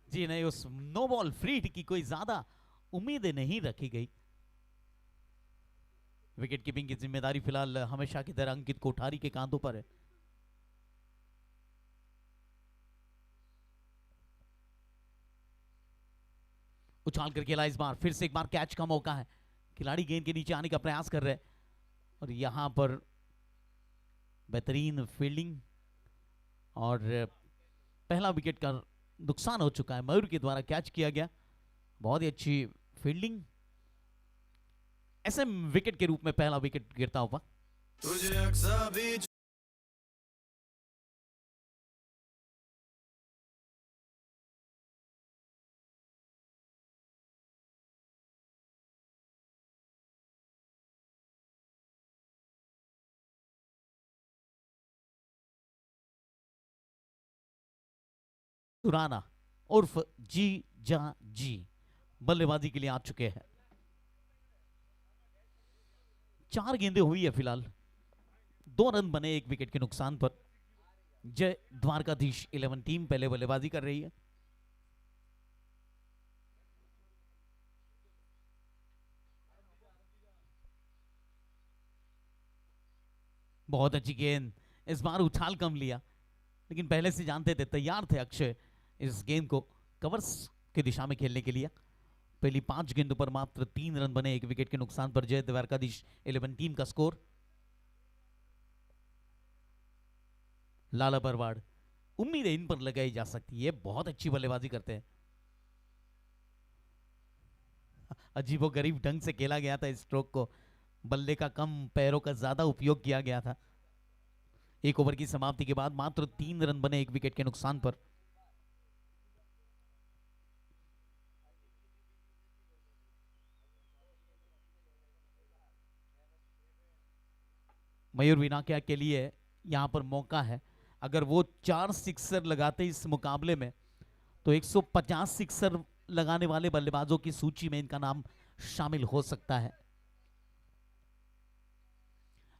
जी नहीं, उस no ball free hit की कोई ज्यादा उम्मीद नहीं रखी गई। विकेट कीपिंग की जिम्मेदारी फिलहाल हमेशा की तरह अंकित कोठारी के कांधों पर है। उछाल कर खेला इस बार, फिर से एक बार कैच का मौका है। खिलाड़ी गेंद के नीचे आने का प्रयास कर रहे हैं और यहां पर बेहतरीन फील्डिंग और पहला विकेट का नुकसान हो चुका है। मयूर के द्वारा कैच किया गया, बहुत ही अच्छी फील्डिंग। ऐसे विकेट के रूप में पहला विकेट गिरता हुआ। तुझे अक्सर भी सुराना उर्फ जी जा जी बल्लेबाजी के लिए आ चुके हैं। 4 गेंदें हुई है फिलहाल, 2 रन बने 1 विकेट के नुकसान पर। जय द्वारकाधीश 11 टीम पहले बल्लेबाजी कर रही है। बहुत अच्छी गेंद, इस बार उछाल कम लिया, लेकिन पहले से जानते थे, तैयार थे अक्षय इस गेंद को कवर्स की दिशा में खेलने के लिए। पहली 5 गेंदों पर मात्र 3 रन बने 1 विकेट के नुकसान पर। जय द्वारकाधीश 11 टीम का स्कोर। लाला बरवाड़, उम्मीद है इन पर लगाई जा सकती है, बहुत अच्छी बल्लेबाजी करते हैं। अजीबो गरीब ढंग से खेला गया था इस स्ट्रोक को, बल्ले का कम, पैरों का ज्यादा उपयोग किया गया था। 1 ओवर की समाप्ति के बाद मात्र 3 रन बने 1 विकेट के नुकसान पर। मयूर विनाकिया के लिए यहां पर मौका है, अगर वो 4 सिक्सर लगाते इस मुकाबले में तो 150 सिक्सर लगाने वाले बल्लेबाजों की सूची में इनका नाम शामिल हो सकता है।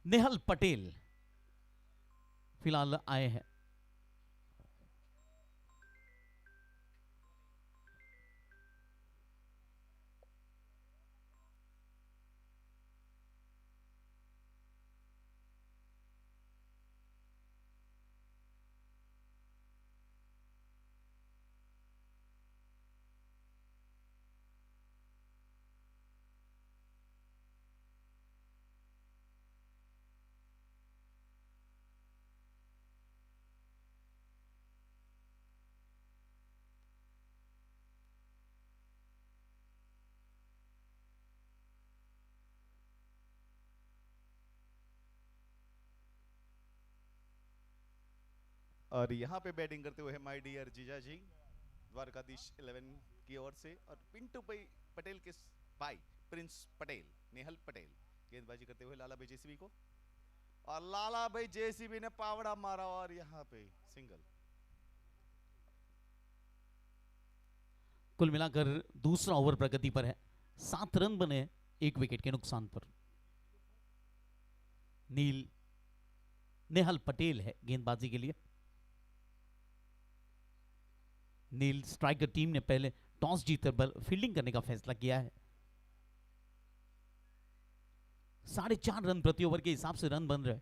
नेहल पटेल फिलहाल आए हैं। और यहाँ पे बैटिंग करते हुए माय डियर जीजा जी द्वारकाधीश 11 की ओर से, और पिंटू भाई पटेल के भाई प्रिंस पटेल, नेहल पटेल गेंदबाजी करते हुए लाला भाई जेसीबी को, और लाला भाई जेसीबी ने पावड़ा मारा और यहाँ पे सिंगल। कुल मिलाकर दूसरा ओवर प्रगति पर है, 7 रन बने 1 विकेट के नुकसान पर। नील नेहल पटेल है गेंदबाजी के लिए। नील स्ट्राइकर टीम ने पहले टॉस जीतकर फील्डिंग करने का फैसला किया है। 4.5 रन प्रति ओवर के हिसाब से रन बन रहे,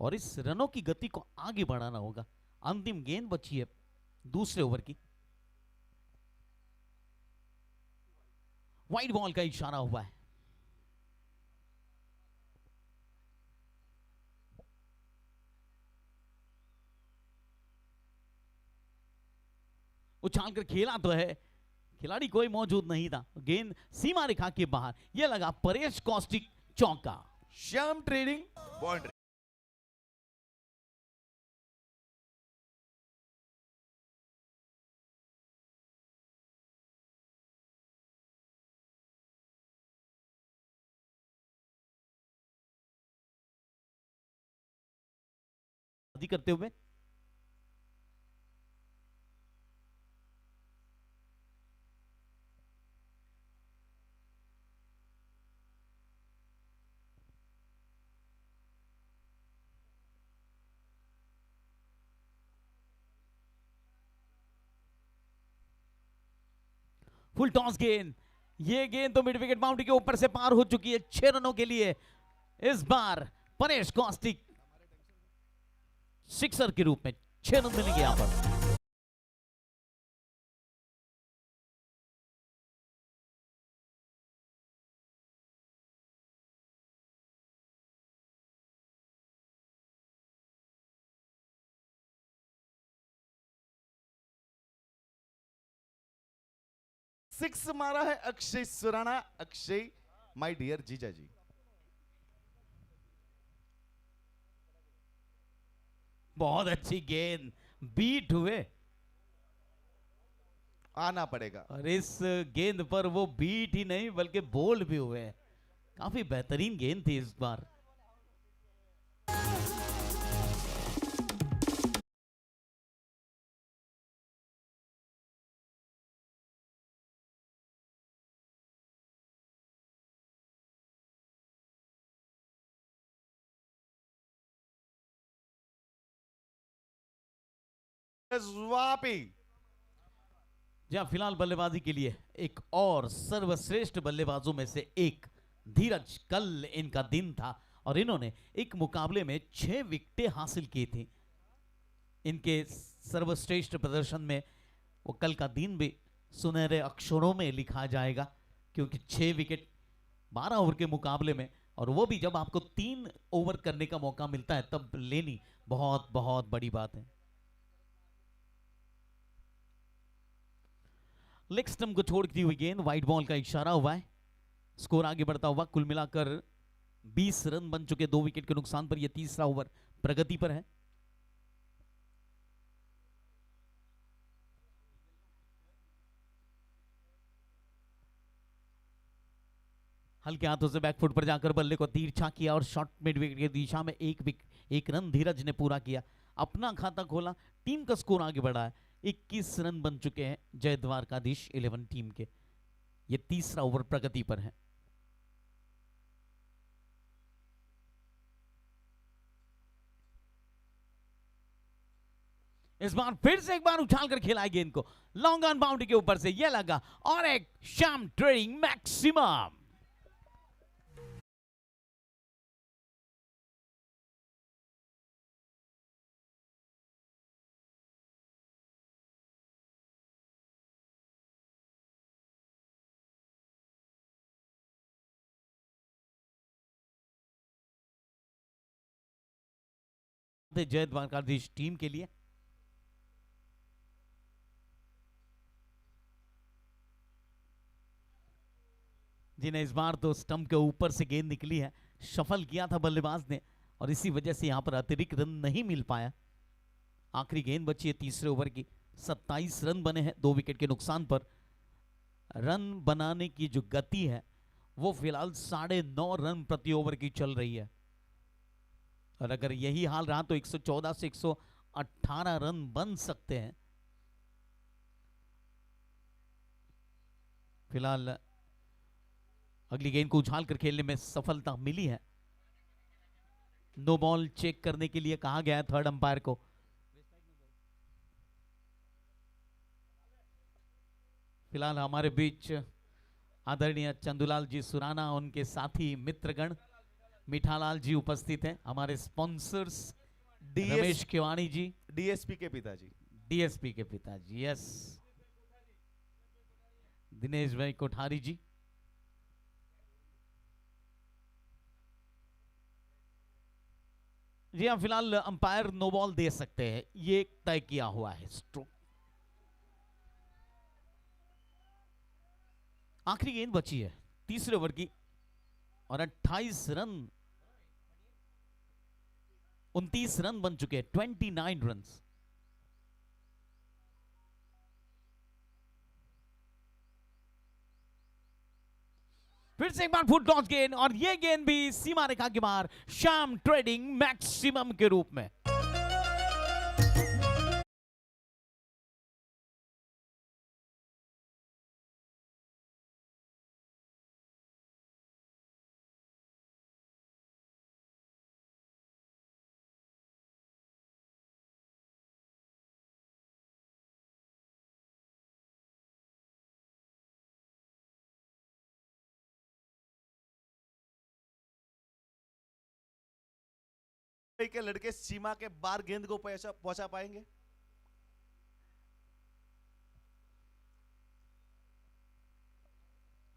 और इस रनों की गति को आगे बढ़ाना होगा। अंतिम गेंद बची है दूसरे ओवर की। वाइड बॉल का इशारा हुआ है। उछाल कर खेला तो है, खिलाड़ी कोई मौजूद नहीं था, गेंद सीमा रेखा के बाहर। यह लगा परेश कौशिक चौका। Shyam trading boundary. करते हुए फुल टॉस गेंद, ये गेंद तो मिड विकेट बाउंड्री के ऊपर से पार हो चुकी है 6 रनों के लिए। इस बार परेश कौशिक सिक्सर के रूप में 6 रन मिलेंगे यहां पर। सिक्स मारा है अक्षय सुराना। अक्षय माय डियर जीजा जी, बहुत अच्छी गेंद, बीट हुए आना पड़ेगा। और इस गेंद पर वो बीट ही नहीं बल्कि बोल्ड भी हुए। काफी बेहतरीन गेंद थी इस बार। स्वापी जहां फिलहाल बल्लेबाजी के लिए एक और सर्वश्रेष्ठ बल्लेबाजों में से एक धीरज, कल इनका दिन था और इन्होंने एक मुकाबले में 6 विकेटें हासिल की थी। इनके सर्वश्रेष्ठ प्रदर्शन में वो कल का दिन भी सुनहरे अक्षरों में लिखा जाएगा, क्योंकि 6 विकेट 12 ओवर के मुकाबले में, और वो भी जब आपको 3 ओवर करने का मौका मिलता है तब लेनी बहुत बहुत बड़ी बात है। लेग स्टंप को छोड़ती हुई गेंद, वाइड बॉल का इशारा हुआ है। स्कोर आगे बढ़ता हुआ, कुल मिलाकर 20 रन बन चुके 2 विकेट के नुकसान पर। यह तीसरा ओवर प्रगति पर है। हल्के हाथों से बैकफुट पर जाकर बल्ले को तिरछा किया और शॉर्ट मिड विकेट की दिशा में एक रन धीरज ने पूरा किया, अपना खाता खोला। टीम का स्कोर आगे बढ़ा है, 21 रन बन चुके हैं जय द्वारकाधीश 11 टीम के। ये तीसरा ओवर प्रगति पर है। इस बार फिर से एक बार उछालकर खेला है गेंद को, लॉन्ग ऑन बाउंड्री के ऊपर से यह लगा और एक श्याम ट्रेडिंग मैक्सिमम। जय द्वारकाधीश टीम के लिए जिन्हें इस बार तो स्टंप के ऊपर से गेंद निकली है, शफल किया था बल्लेबाज ने और इसी वजह से यहां पर अतिरिक्त रन नहीं मिल पाया। आखिरी गेंद बची है तीसरे ओवर की, 27 रन बने हैं 2 विकेट के नुकसान पर। रन बनाने की जो गति है वो फिलहाल 9.5 रन प्रति ओवर की चल रही है, और अगर यही हाल रहा तो 114 से 118 रन बन सकते हैं। फिलहाल अगली गेंद को उछाल कर खेलने में सफलता मिली है। नो बॉल चेक करने के लिए कहा गया है थर्ड अंपायर को। फिलहाल हमारे बीच आदरणीय चंदूलाल जी सुराना, उनके साथी मित्रगण मिठालाल जी उपस्थित हैं, हमारे स्पॉन्सर्स रमेश केवानी जी, डीएसपी के पिताजी, डीएसपी के पिताजी, यस, दिनेश भाई कोठारी जी। जी हाँ, फिलहाल अंपायर नो बॉल दे सकते हैं, ये तय किया हुआ है स्ट्रोक। आखिरी गेंद बची है तीसरे ओवर की और 28 रन 29 रन बन चुके हैं, 29 रन। फिर से एक बार फुट टॉस गेंद और यह गेंद भी सीमा रेखा के बाहर, श्याम ट्रेडिंग मैक्सिमम के रूप में। के लड़के सीमा के बाहर गेंद को पहुंचा पाएंगे?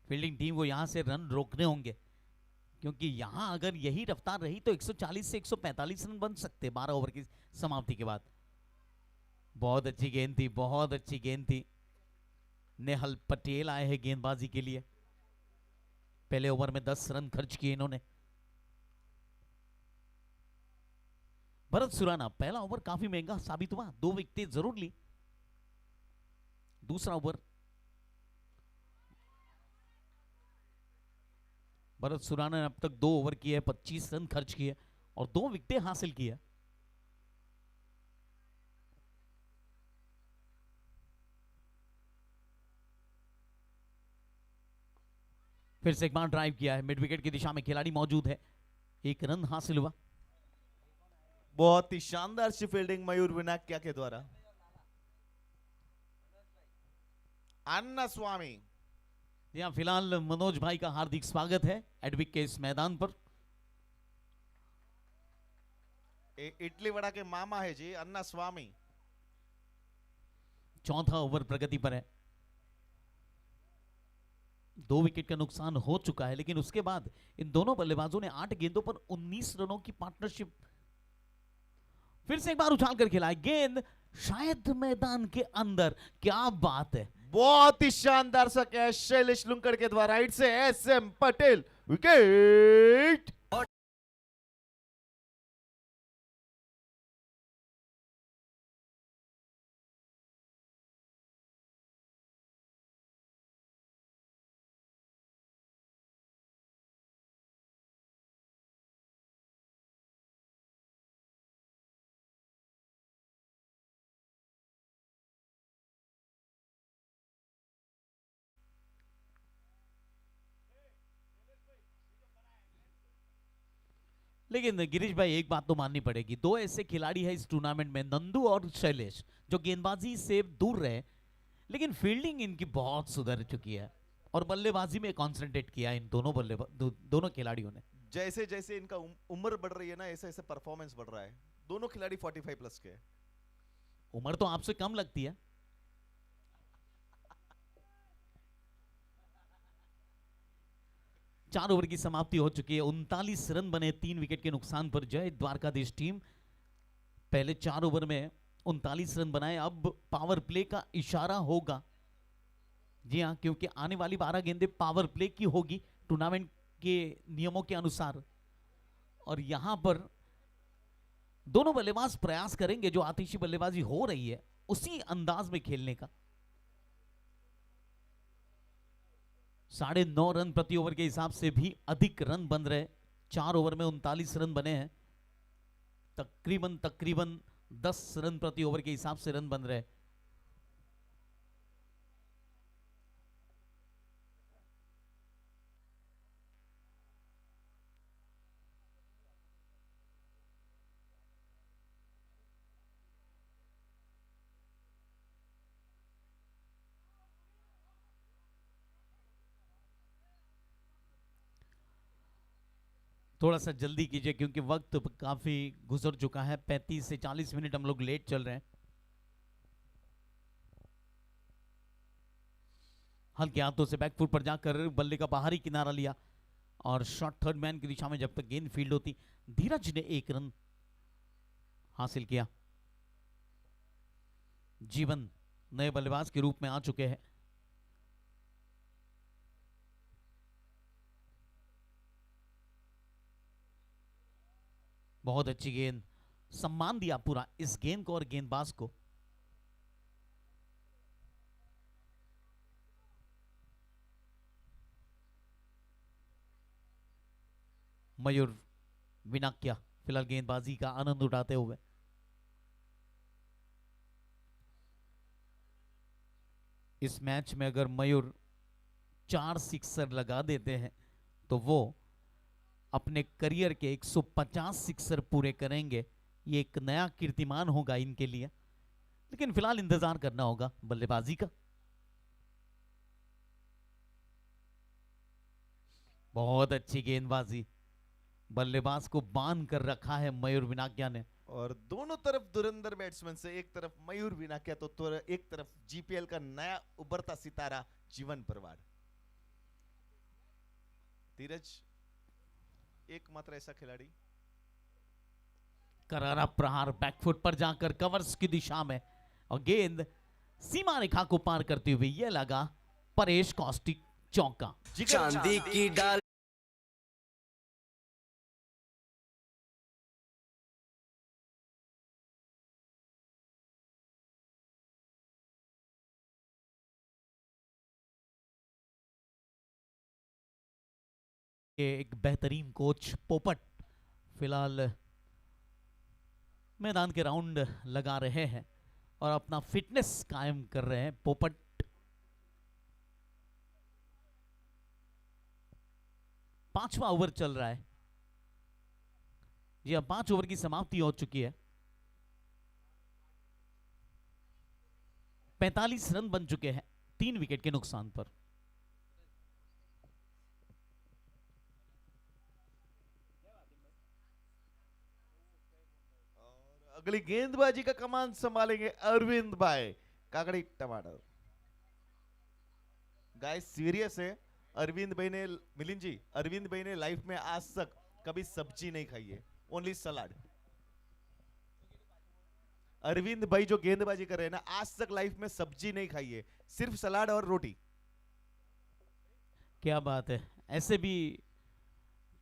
फील्डिंग टीम को यहां से रन रोकने होंगे, क्योंकि यहां अगर यही रफ्तार रही तो 140 से 145 रन बन सकते 12 ओवर की समाप्ति के बाद। बहुत अच्छी गेंद थी, बहुत अच्छी गेंद थी। नेहल पटेल आए हैं गेंदबाजी के लिए। पहले ओवर में 10 रन खर्च किए इन्होंने। भरत सुराना, पहला ओवर काफी महंगा साबित हुआ, 2 विकेटें जरूर ली। दूसरा ओवर भरत सुराना ने अब तक 2 ओवर किए, 25 रन खर्च किए और 2 विकेटें हासिल की है। फिर से एक बार ड्राइव किया है, मिड विकेट की दिशा में खिलाड़ी मौजूद है, 1 रन हासिल हुआ। बहुत ही शानदार सी फील्डिंग मयूर विनाक्या के द्वारा। अन्ना स्वामी, यहां फिलहाल मनोज भाई का हार्दिक स्वागत है एडविक के इस मैदान पर। इडली वड़ा के मामा है जी अन्ना स्वामी। चौथा ओवर प्रगति पर है, 2 विकेट का नुकसान हो चुका है, लेकिन उसके बाद इन दोनों बल्लेबाजों ने 8 गेंदों पर 19 रनों की पार्टनरशिप। फिर से एक बार उछाल कर खिलाए, गेंद शायद मैदान के अंदर। क्या बात है, बहुत ही शानदार सा कैच शैलेश लुंकड़ के द्वारा। इट से SM पटेल विकेट। लेकिन गिरीश भाई एक बात तो माननी पड़ेगी, 2 ऐसे खिलाड़ी है इस टूर्नामेंट में, नंदू और शैलेश, जो गेंदबाजी से दूर रहे, लेकिन फील्डिंग इनकी बहुत सुधर चुकी है और बल्लेबाजी में कॉन्सेंट्रेट किया इन दोनों दोनों खिलाड़ियों ने। जैसे जैसे इनका उम्र बढ़ रही है ना, ऐसे ऐसे परफॉर्मेंस बढ़ रहा है। दोनों खिलाड़ी 45 प्लस के। उम्र तो आपसे कम लगती है। चार ओवर की समाप्ति हो चुकी है, 39 रन बने 3 विकेट के नुकसान पर। जय द्वारकाधीश टीम पहले 4 ओवर में 39 रन बनाए। अब पावर प्ले का इशारा होगा, जी हां, क्योंकि आने वाली 12 गेंदें पावर प्ले की होगी टूर्नामेंट के नियमों के अनुसार। और यहां पर दोनों बल्लेबाज प्रयास करेंगे जो आतिशी बल्लेबाजी हो रही है उसी अंदाज में खेलने का। 9.5 रन प्रति ओवर के हिसाब से भी अधिक रन बन रहे। 4 ओवर में 39 रन बने हैं, तकरीबन 10 रन प्रति ओवर के हिसाब से रन बन रहे। थोड़ा सा जल्दी कीजिए क्योंकि वक्त काफी गुजर चुका है, 35 से 40 मिनट हम लोग लेट चल रहे हैं। हल्के हाथों से बैकफुट पर जाकर बल्ले का बाहरी किनारा लिया और शॉट थर्ड मैन की दिशा में जब तक गेंद फील्ड होती, धीरज ने 1 रन हासिल किया। जीवन नए बल्लेबाज के रूप में आ चुके हैं। बहुत अच्छी गेंद, सम्मान दिया पूरा इस गेंद को और गेंदबाज को। मयूर विनाक्या फिलहाल गेंदबाजी का आनंद उठाते हुए। इस मैच में अगर मयूर 4 सिक्सर लगा देते हैं तो वो अपने करियर के 150 सिक्सर पूरे करेंगे। ये एक नया कीर्तिमान होगा इनके लिए, लेकिन फिलहाल इंतजार करना होगा बल्लेबाजी का। बहुत अच्छी गेंदबाजी, बल्लेबाज को बांध कर रखा है मयूर विनाकिया ने। और दोनों तरफ धुरंधर बैट्समैन से, एक तरफ मयूर विनाकिया तो एक तरफ जीपीएल का नया उभरता सितारा जीवन परवार। धीरज एकमात्र ऐसा खिलाड़ी। करारा प्रहार बैकफुट पर जाकर कवर्स की दिशा में, और गेंद सीमा रेखा को पार करते हुए यह लगा परेश कौशिक चौका। चांदी की डाल एक बेहतरीन कोच पोपट फिलहाल मैदान के राउंड लगा रहे हैं और अपना फिटनेस कायम कर रहे हैं पोपट। पांचवा ओवर चल रहा है जी, अब 5 ओवर की समाप्ति हो चुकी है। 45 रन बन चुके हैं 3 विकेट के नुकसान पर। अगली गेंदबाजी का कमान संभालेंगे अरविंद भाई काकड़ी टमाटर। गाइस सीरियस है, अरविंद भाई ने, मिलिंद जी, अरविंद भाई ने लाइफ में आज तक कभी सब्जी नहीं खाई है, ओनली सलाड। अरविंद भाई जो गेंदबाजी कर रहे हैं ना, आज तक लाइफ में सब्जी नहीं खाई है, सिर्फ सलाद और रोटी। क्या बात है, ऐसे भी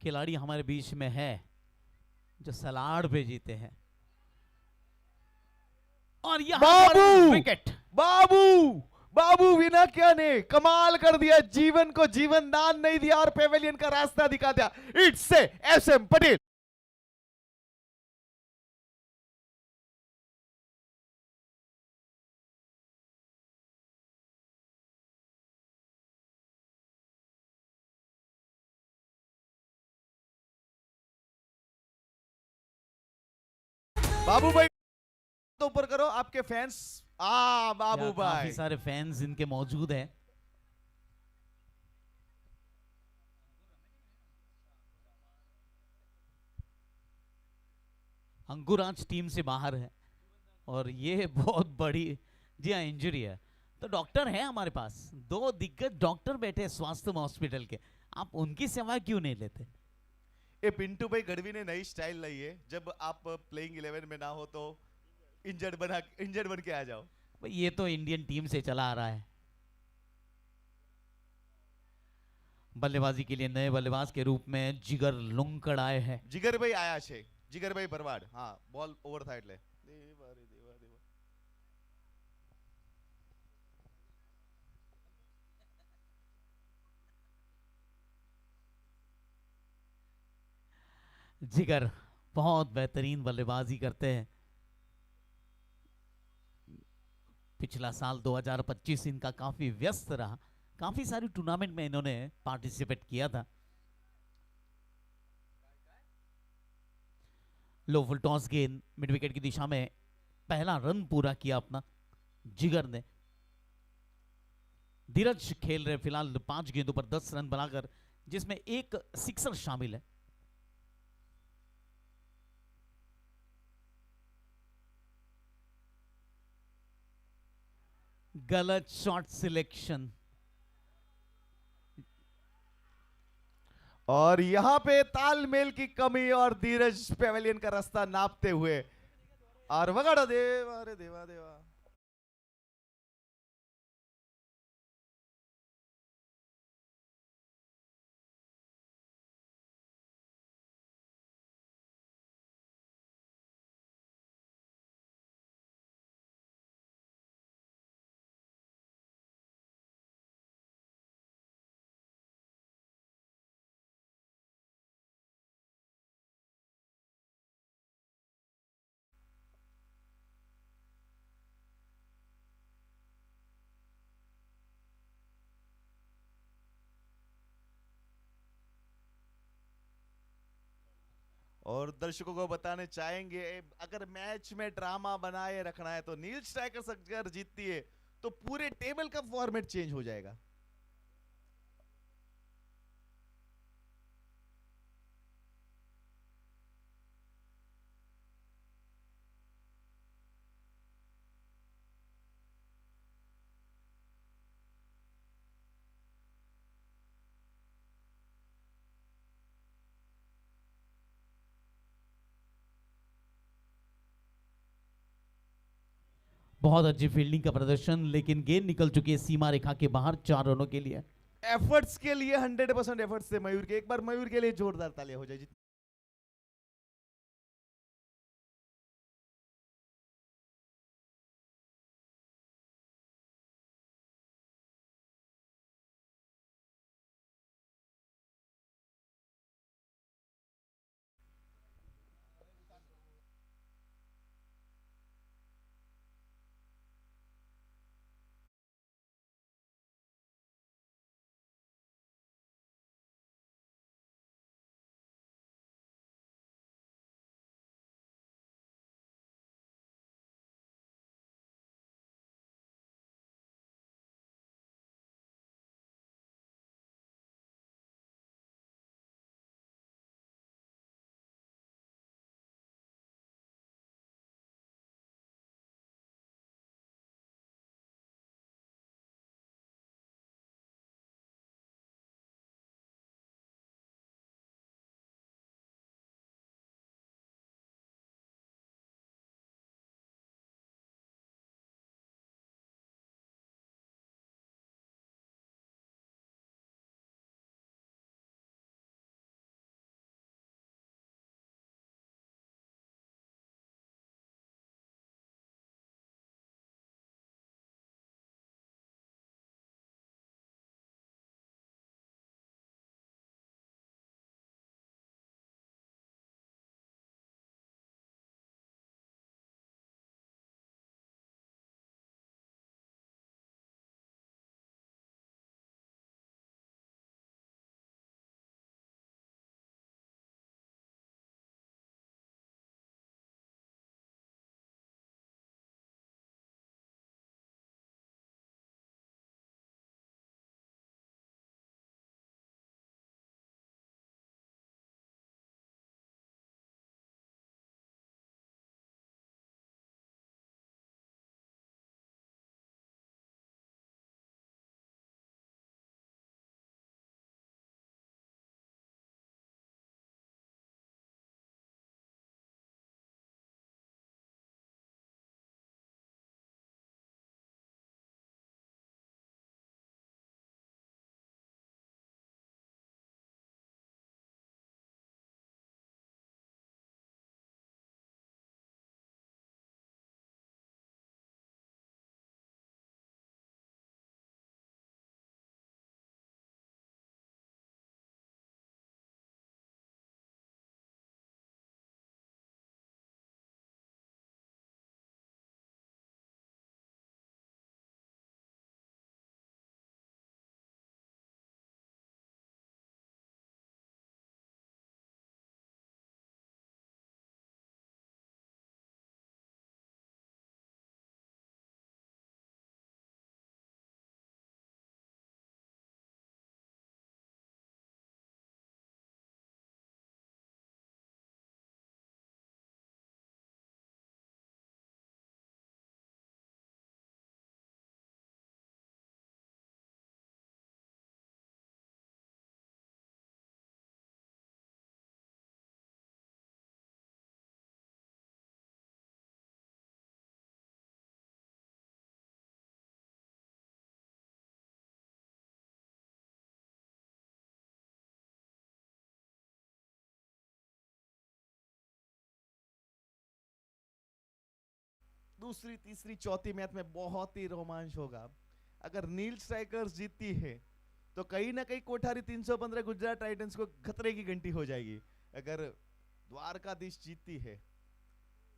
खिलाड़ी हमारे बीच में है जो सलाड पे जीते हैं। और यहां पर विकेट। बाबू विनाकिया ने कमाल कर दिया, जीवन को जीवन दान नहीं दिया और पेवेलियन का रास्ता दिखा दिया। इट्स से एसएम पटेल। बाबू भाई तो ऊपर करो, आपके फैंस। बाबू भाई, काफी सारे फैंस इनके मौजूद हैं। अंकुर आज टीम से बाहर है और ये बहुत बड़ी जी हाँ इंजरी है। तो डॉक्टर है हमारे पास, 2 दिग्गज डॉक्टर बैठे स्वास्थ्य हॉस्पिटल के, आप उनकी सेवा क्यों नहीं लेते? ये पिंटू भाई गढ़वी ने नई स्टाइल लाई है, जब आप प्लेइंग 11 में ना हो तो इंजर्ड बन के आ जाओ। भाई ये तो इंडियन टीम से चला आ रहा है। बल्लेबाजी के लिए नए बल्लेबाज के रूप में जिगर लुंकड़ आए हैं। जिगर भाई आया छे, जिगर भाई बरवाड। हाँ, बॉल ओवर था એટલે દેવા રે દેવા દેવા। जिगर बहुत बेहतरीन बल्लेबाजी करते हैं। पिछला साल 2025 इनका काफी व्यस्त रहा, काफी सारी टूर्नामेंट में इन्होंने पार्टिसिपेट किया था। लो फुल टॉस गेंद मिड विकेट की दिशा में, पहला रन पूरा किया अपना जिगर ने। धीरज खेल रहे फिलहाल 5 गेंदों पर 10 रन बनाकर, जिसमें एक सिक्सर शामिल है। गलत शॉट सिलेक्शन। और यहां पे तालमेल की कमी और धीरज पेवेलियन का रास्ता नापते हुए, और वगड़ा देवा रे देवा देवा। और दर्शकों को बताने चाहेंगे, अगर मैच में ड्रामा बनाए रखना है तो नील स्ट्राइकर्स अगर जीतती है तो पूरे टेबल का फॉर्मेट चेंज हो जाएगा। बहुत अच्छी फील्डिंग का प्रदर्शन, लेकिन गेंद निकल चुकी है सीमा रेखा के बाहर 4 रनों के लिए। एफर्ट्स के लिए 100% एफर्ट्स थे मयूर के। एक बार मयूर के लिए जोरदार तालियां हो जाए। दूसरी तीसरी चौथी मैच में बहुत ही रोमांच होगा। अगर नील स्ट्राइकर्स जीतती है तो कहीं ना कहीं कोठारी 315 गुजरात टाइटंस को खतरे की घंटी हो जाएगी। अगर द्वारकाधीश जीतती है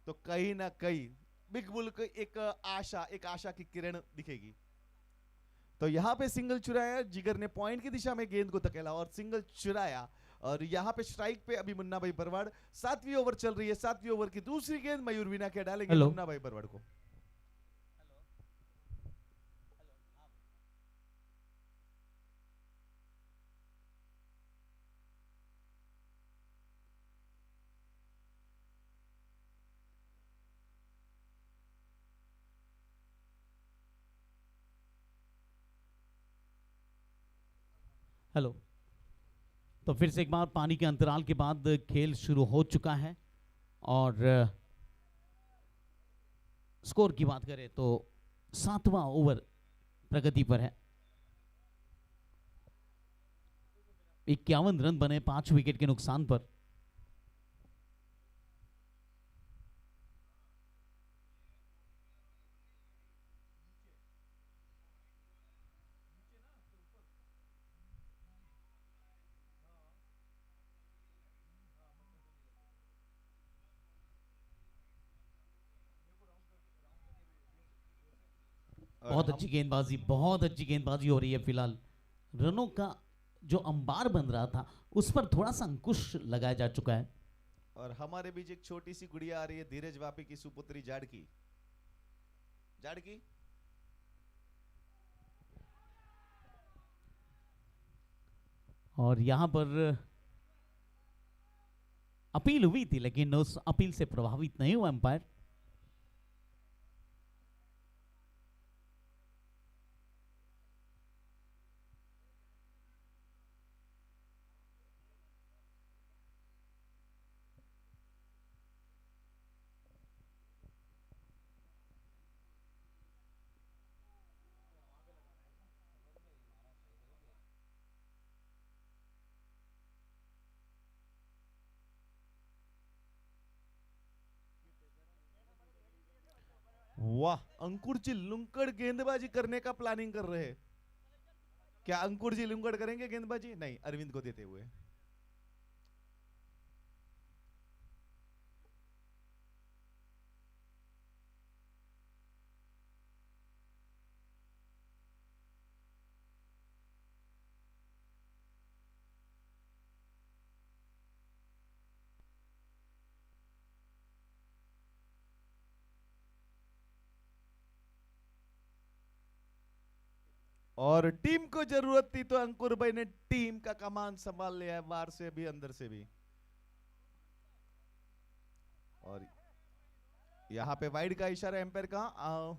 तो कहीं ना कहीं बिग बुल को एक आशा की किरण दिखेगी। तो यहां पे सिंगल चुराया, जिगर ने पॉइंट की दिशा में गेंद को धकेला और सिंगल चुराया। और यहां पे स्ट्राइक पे अभी मुन्ना भाई बरवाड़। 7वीं ओवर चल रही है, 7वीं ओवर की दूसरी गेंद मयूर वीना के डालेंगे मुन्ना भाई बरवाड़ को। हेलो। तो फिर से एक बार पानी के अंतराल के बाद खेल शुरू हो चुका है और स्कोर की बात करें तो 7वां ओवर प्रगति पर है। 51 रन बने 5 विकेट के नुकसान पर। और बहुत हम अच्छी गेंदबाजी, बहुत अच्छी गेंदबाजी हो रही है फिलहाल। रनों का जो अंबार बन रहा था उस पर थोड़ा सा अंकुश लगाया जा चुका है। और हमारे बीच एक छोटी सी गुड़िया आ रही है, धीरज वापी की सुपुत्री जाड़की। जाड़की और यहां पर अपील हुई थी लेकिन उस अपील से प्रभावित नहीं हुआ अंपायर। वाह, अंकुर जी लुंकड़ गेंदबाजी करने का प्लानिंग कर रहे हैं। क्या अंकुर जी लुंकड़ करेंगे गेंदबाजी? नहीं, अरविंद को देते हुए। और टीम को जरूरत थी तो अंकुर भाई ने टीम का कमान संभाल लिया है, बाहर से भी अंदर से भी। और यहां पे वाइड का इशारा एम्पायर का। आओ।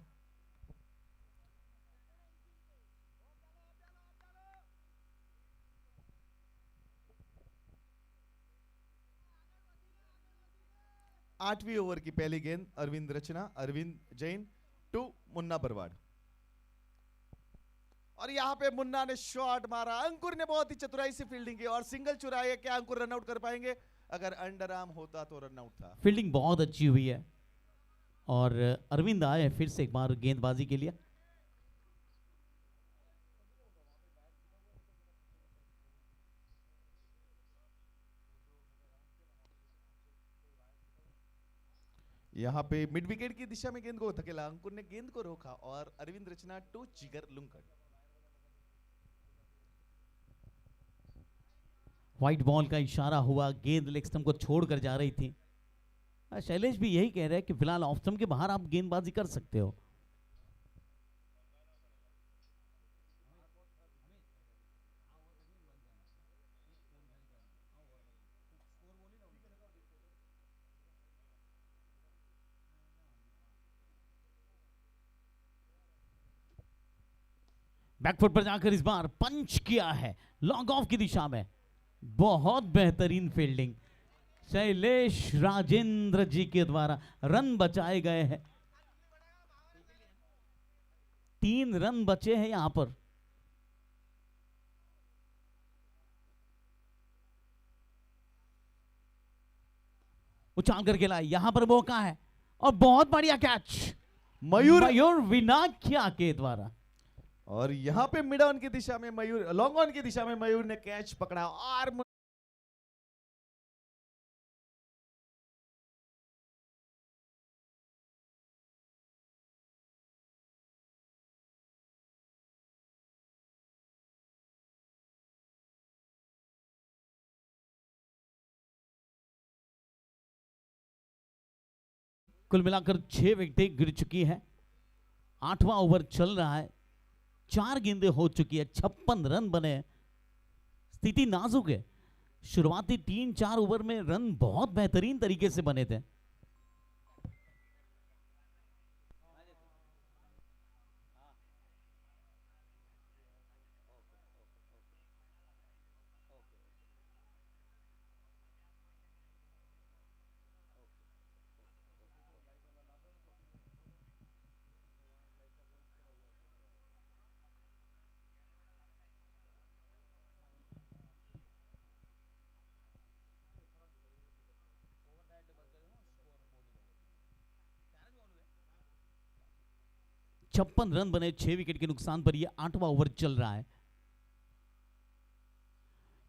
आठवीं ओवर की पहली गेंद, अरविंद रचना, अरविंद जैन टू मुन्ना बरवाड़। और यहां पे मुन्ना ने शॉट मारा, अंकुर ने बहुत ही चतुराई से फील्डिंग की और सिंगल चुराई। क्या अंकुर रन आउट कर पाएंगे? अगर अंडर आर्म होता तो रन आउट था। फील्डिंग बहुत अच्छी हुई है और अरविंद आए फिर से एक बार गेंदबाजी के लिए। यहां पे मिड विकेट की दिशा में गेंद को धकेला, अंकुर ने गेंद को रोका और अरविंद रचना टू जिगर लुंकड़। व्हाइट बॉल का इशारा हुआ, गेंद लेग स्टंप को छोड़कर जा रही थी। शैलेश भी यही कह रहे हैं कि फिलहाल ऑफ स्टंप के बाहर आप गेंदबाजी कर सकते हो। बैकफुट पर जाकर इस बार पंच किया है लॉन्ग ऑफ की दिशा में। बहुत बेहतरीन फील्डिंग शैलेश राजेंद्र जी के द्वारा। रन बचाए गए हैं, 3 रन बचे हैं यहां पर। उछाल करके लाए, यहां पर मौका है और बहुत बढ़िया कैच मयूर विनाख्या के द्वारा। और यहां पे मिड ऑन की दिशा में मयूर, लॉन्ग ऑन की दिशा में मयूर ने कैच पकड़ा और कुल मिलाकर 6 विकेटें गिर चुकी है। 8वां ओवर चल रहा है, 4 गेंदें हो चुकी है, 56 रन बने हैं। स्थिति नाजुक है। शुरुआती 3-4 ओवर में रन बहुत बेहतरीन तरीके से बने थे। 56 रन बने 6 विकेट के नुकसान पर। यह 8वां ओवर चल रहा है।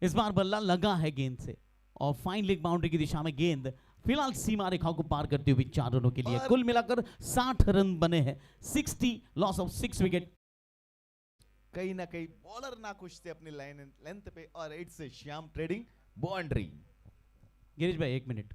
इस बार बल्ला लगा है गेंद से और फाइन लेग बाउंड्री की दिशा में गेंद फिलहाल सीमा रेखाओं को पार करते हुए 4 रनों के लिए। कुल मिलाकर 60 रन बने हैं। 60 लॉस ऑफ 6 विकेट। कहीं ना कहीं बॉलर ना खुश थे अपनी लाइन लेंथ पे और इट्स से श्याम ट्रेडिंग बाउंड्री। गिरीश भाई 1 मिनट।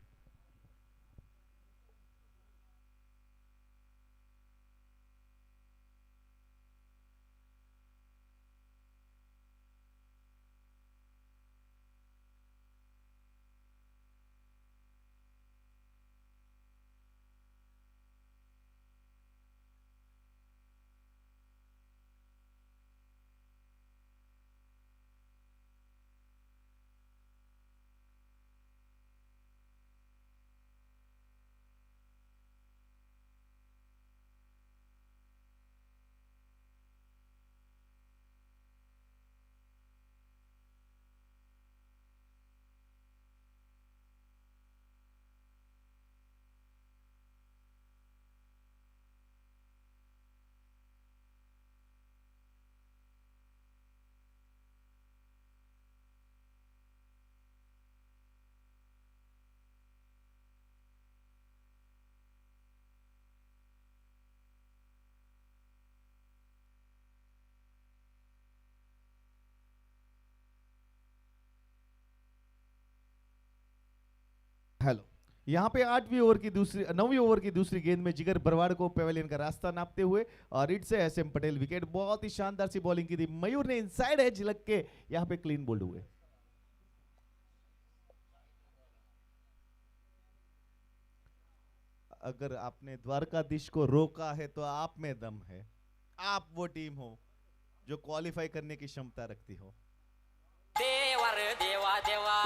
हेलो। यहाँ पे 9वीं ओवर की दूसरी गेंद में जिगर बरवाड़ को पेवेलियन का रास्ता नापते हुए और इट से एसएम पटेल विकेट। बहुत ही शानदार सी बॉलिंग की थी। मयूर ने इनसाइड एज लग के यहाँ पे क्लीन बोल्ड हुए। अगर आपने द्वारकाधीश को रोका है तो आप में दम है। आप वो टीम हो जो क्वालिफाई करने की क्षमता रखती हो। देवा रे देवा देवा।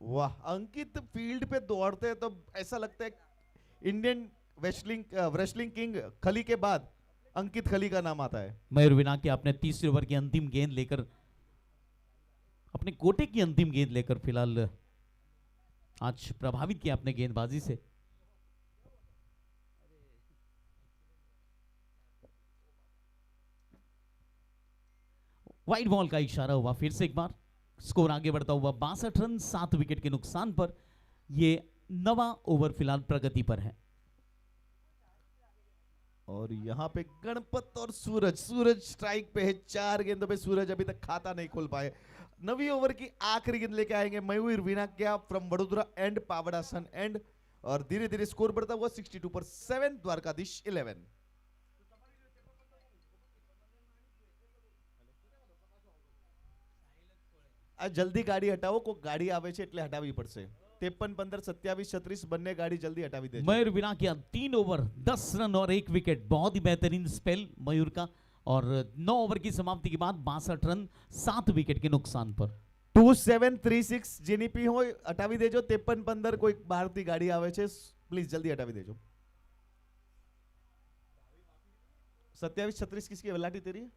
वाह, अंकित फील्ड पे दौड़ते हैं तो ऐसा लगता है इंडियन रेसलिंग किंग खली के बाद अंकित खली का नाम आता है। मयूर विना के आपने तीसरे ओवर की अंतिम गेंद लेकर, अपने कोटे की अंतिम गेंद लेकर फिलहाल आज प्रभावित किया अपने गेंदबाजी से। वाइड बॉल का इशारा हुआ फिर से एक बार। स्कोर आगे बढ़ता हुआ 62 रन 7 विकेट के नुकसान पर। यह 9वां ओवर फिलहाल प्रगति पर है। और यहाँ पे गणपत और सूरज स्ट्राइक पे है। 4 गेंदों पे सूरज अभी तक खाता नहीं खोल पाए। 9वीं ओवर की आखिरी गेंद लेके आएंगे मयूर विनाक्या फ्रॉम वडोदरा एंड पावड़ासन एंड। और धीरे धीरे स्कोर बढ़ता हुआ 62 पर 7 द्वारकाधीश 11। આ જલ્દી ગાડી હટાવો, કોઈ ગાડી આવે છે એટલે હટાવવી પડશે. 53 15 27 36 બંને ગાડી જલ્દી હટાવી દેજો. मयूर बिना किया 3 ओवर 10 रन और 1 विकेट, बहुत ही बेहतरीन स्पेल मयूर का। और 9 ओवर की समाप्ति के बाद 62 रन 7 विकेट के नुकसान पर। 2736 जेनीपी हो हटावी देजो. 53 15 कोई બહારથી ગાડી આવે છે પ્લીઝ જલ્દી હટાવી દેજો. 27 36 किसकी है? लाठी तेरी है?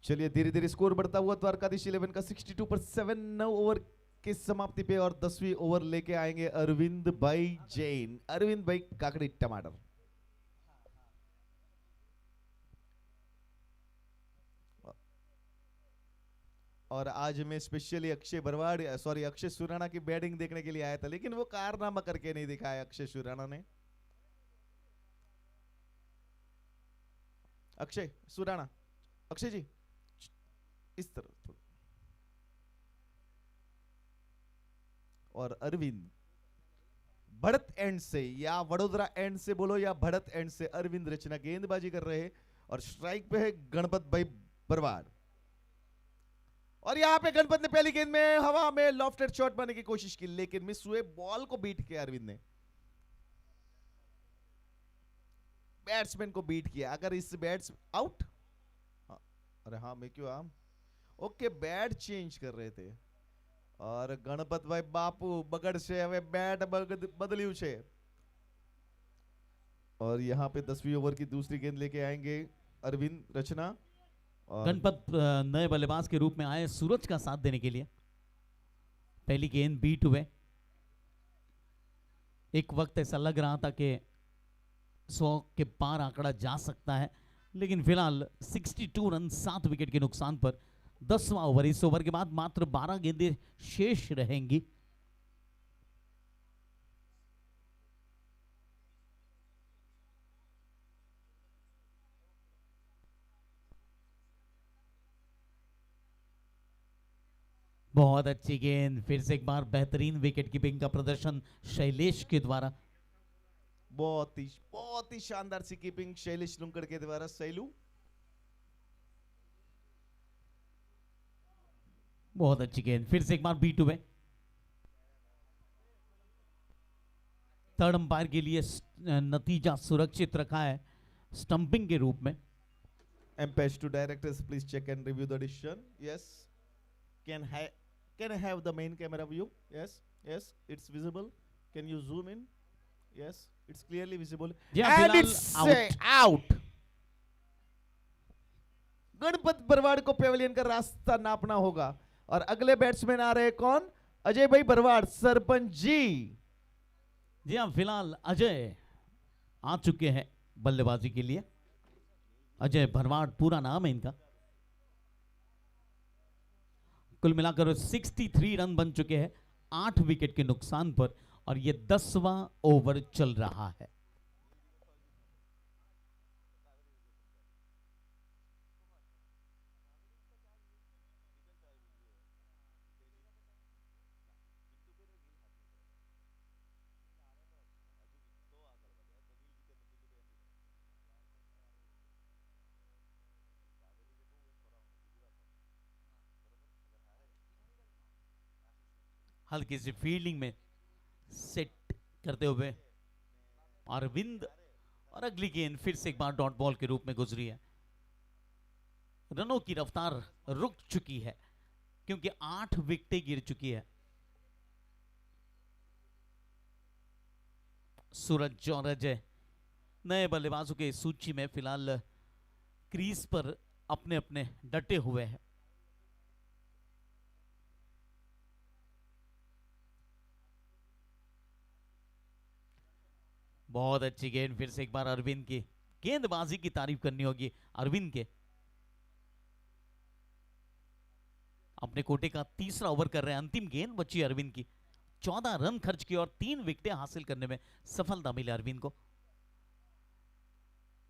चलिए धीरे धीरे स्कोर बढ़ता हुआ द्वारकाधीश 11 का 62 पर 7 9 ओवर की समाप्ति पे और 10वीं ओवर लेके आएंगे अरविंद भाई जैन. अरविंद भाई काकड़ी टमाटर. और आज मैं स्पेशली अक्षय भरवाड़ सॉरी अक्षय सुराणा की बैटिंग देखने के लिए आया था, लेकिन वो कारनामा करके नहीं दिखाया अक्षय सुराणा ने. अक्षय सुराणा, अक्षय जी इस तरह. और अरविंद बढ़त एंड से या वडोदरा एंड से बोलो या बढ़त एंड से अरविंद रचना गेंदबाजी कर रहे हैं और स्ट्राइक पे है गणपत भाई बरवाड़. और यहां पे गणपत ने पहली गेंद में हवा में लॉफ्टेड शॉट मारने की कोशिश की, लेकिन मिस हुए. बॉल को बीट किया अरविंद ने, बैट्समैन को बीट किया. अगर इस बैट्स आउट, अरे हाँ मैं क्यों आम ओके बैट चेंज कर रहे थे. और गणपत भाई बापू बगड़ से हमें बैट बदल्यू छे. और यहां पे 10वीं ओवर की दूसरी गेंद लेके आएंगे अरविंद रचना. गणपत नए बल्लेबाज के रूप में आए सूरज का साथ देने के लिए. पहली गेंद बीट हुए. एक वक्त ऐसा लग रहा था कि 100 के पार आंकड़ा जा सकता है, लेकिन फिलहाल 62 रन 7 विकेट के नुकसान पर 10वां ओवर. इस ओवर के बाद मात्र 12 गेंदें शेष रहेंगी. बहुत अच्छी गेंद, फिर से एक बार बेहतरीन विकेट कीपिंग का प्रदर्शन शैलेश के द्वारा. बहुत ही शानदार सी कीपिंग शैलेश लुंकड़ के द्वारा. सैलू बहुत अच्छी गेंद, फिर से एक बार बीट हुए. थर्ड अंपायर के लिए नतीजा सुरक्षित रखा है स्टंपिंग के रूप में. Empage to directors, please check and review the decision. Yes. Can I have the main camera view? Yes. Yes. It's visible. Can you zoom in? Yes. It's clearly visible. Yeah, And फिलहाल it's out. Ganpat Barwad को Pavilion का रास्ता नापना होगा. और अगले batsman आ रहे कौन? अजय भाई बरवाड़, सरपंच जी. जी हाँ, फिलहाल अजय आ चुके हैं बल्लेबाजी के लिए. अजय भरवाड़ पूरा नाम है इनका. कुल मिलाकर 63 रन बन चुके हैं 8 विकेट के नुकसान पर, और ये 10वां ओवर चल रहा है. हल्की सी फील्डिंग में सेट करते हुए अरविंद, और अगली गेंद फिर से एक बार डॉट बॉल के रूप में गुजरी है. रनों की रफ्तार रुक चुकी है क्योंकि 8 विकेटें गिर चुकी है. सूरज और अजय नए बल्लेबाजों के सूची में फिलहाल क्रीज पर अपने अपने डटे हुए हैं. बहुत अच्छी गेंद, फिर से एक बार अरविंद की गेंदबाजी की तारीफ करनी होगी अरविंद के. अपने कोटे का तीसरा ओवर कर रहे हैं. अंतिम गेंद बची अरविंद की. 14 रन खर्च किए और 3 विकेटें हासिल करने में सफलता मिली अरविंद को.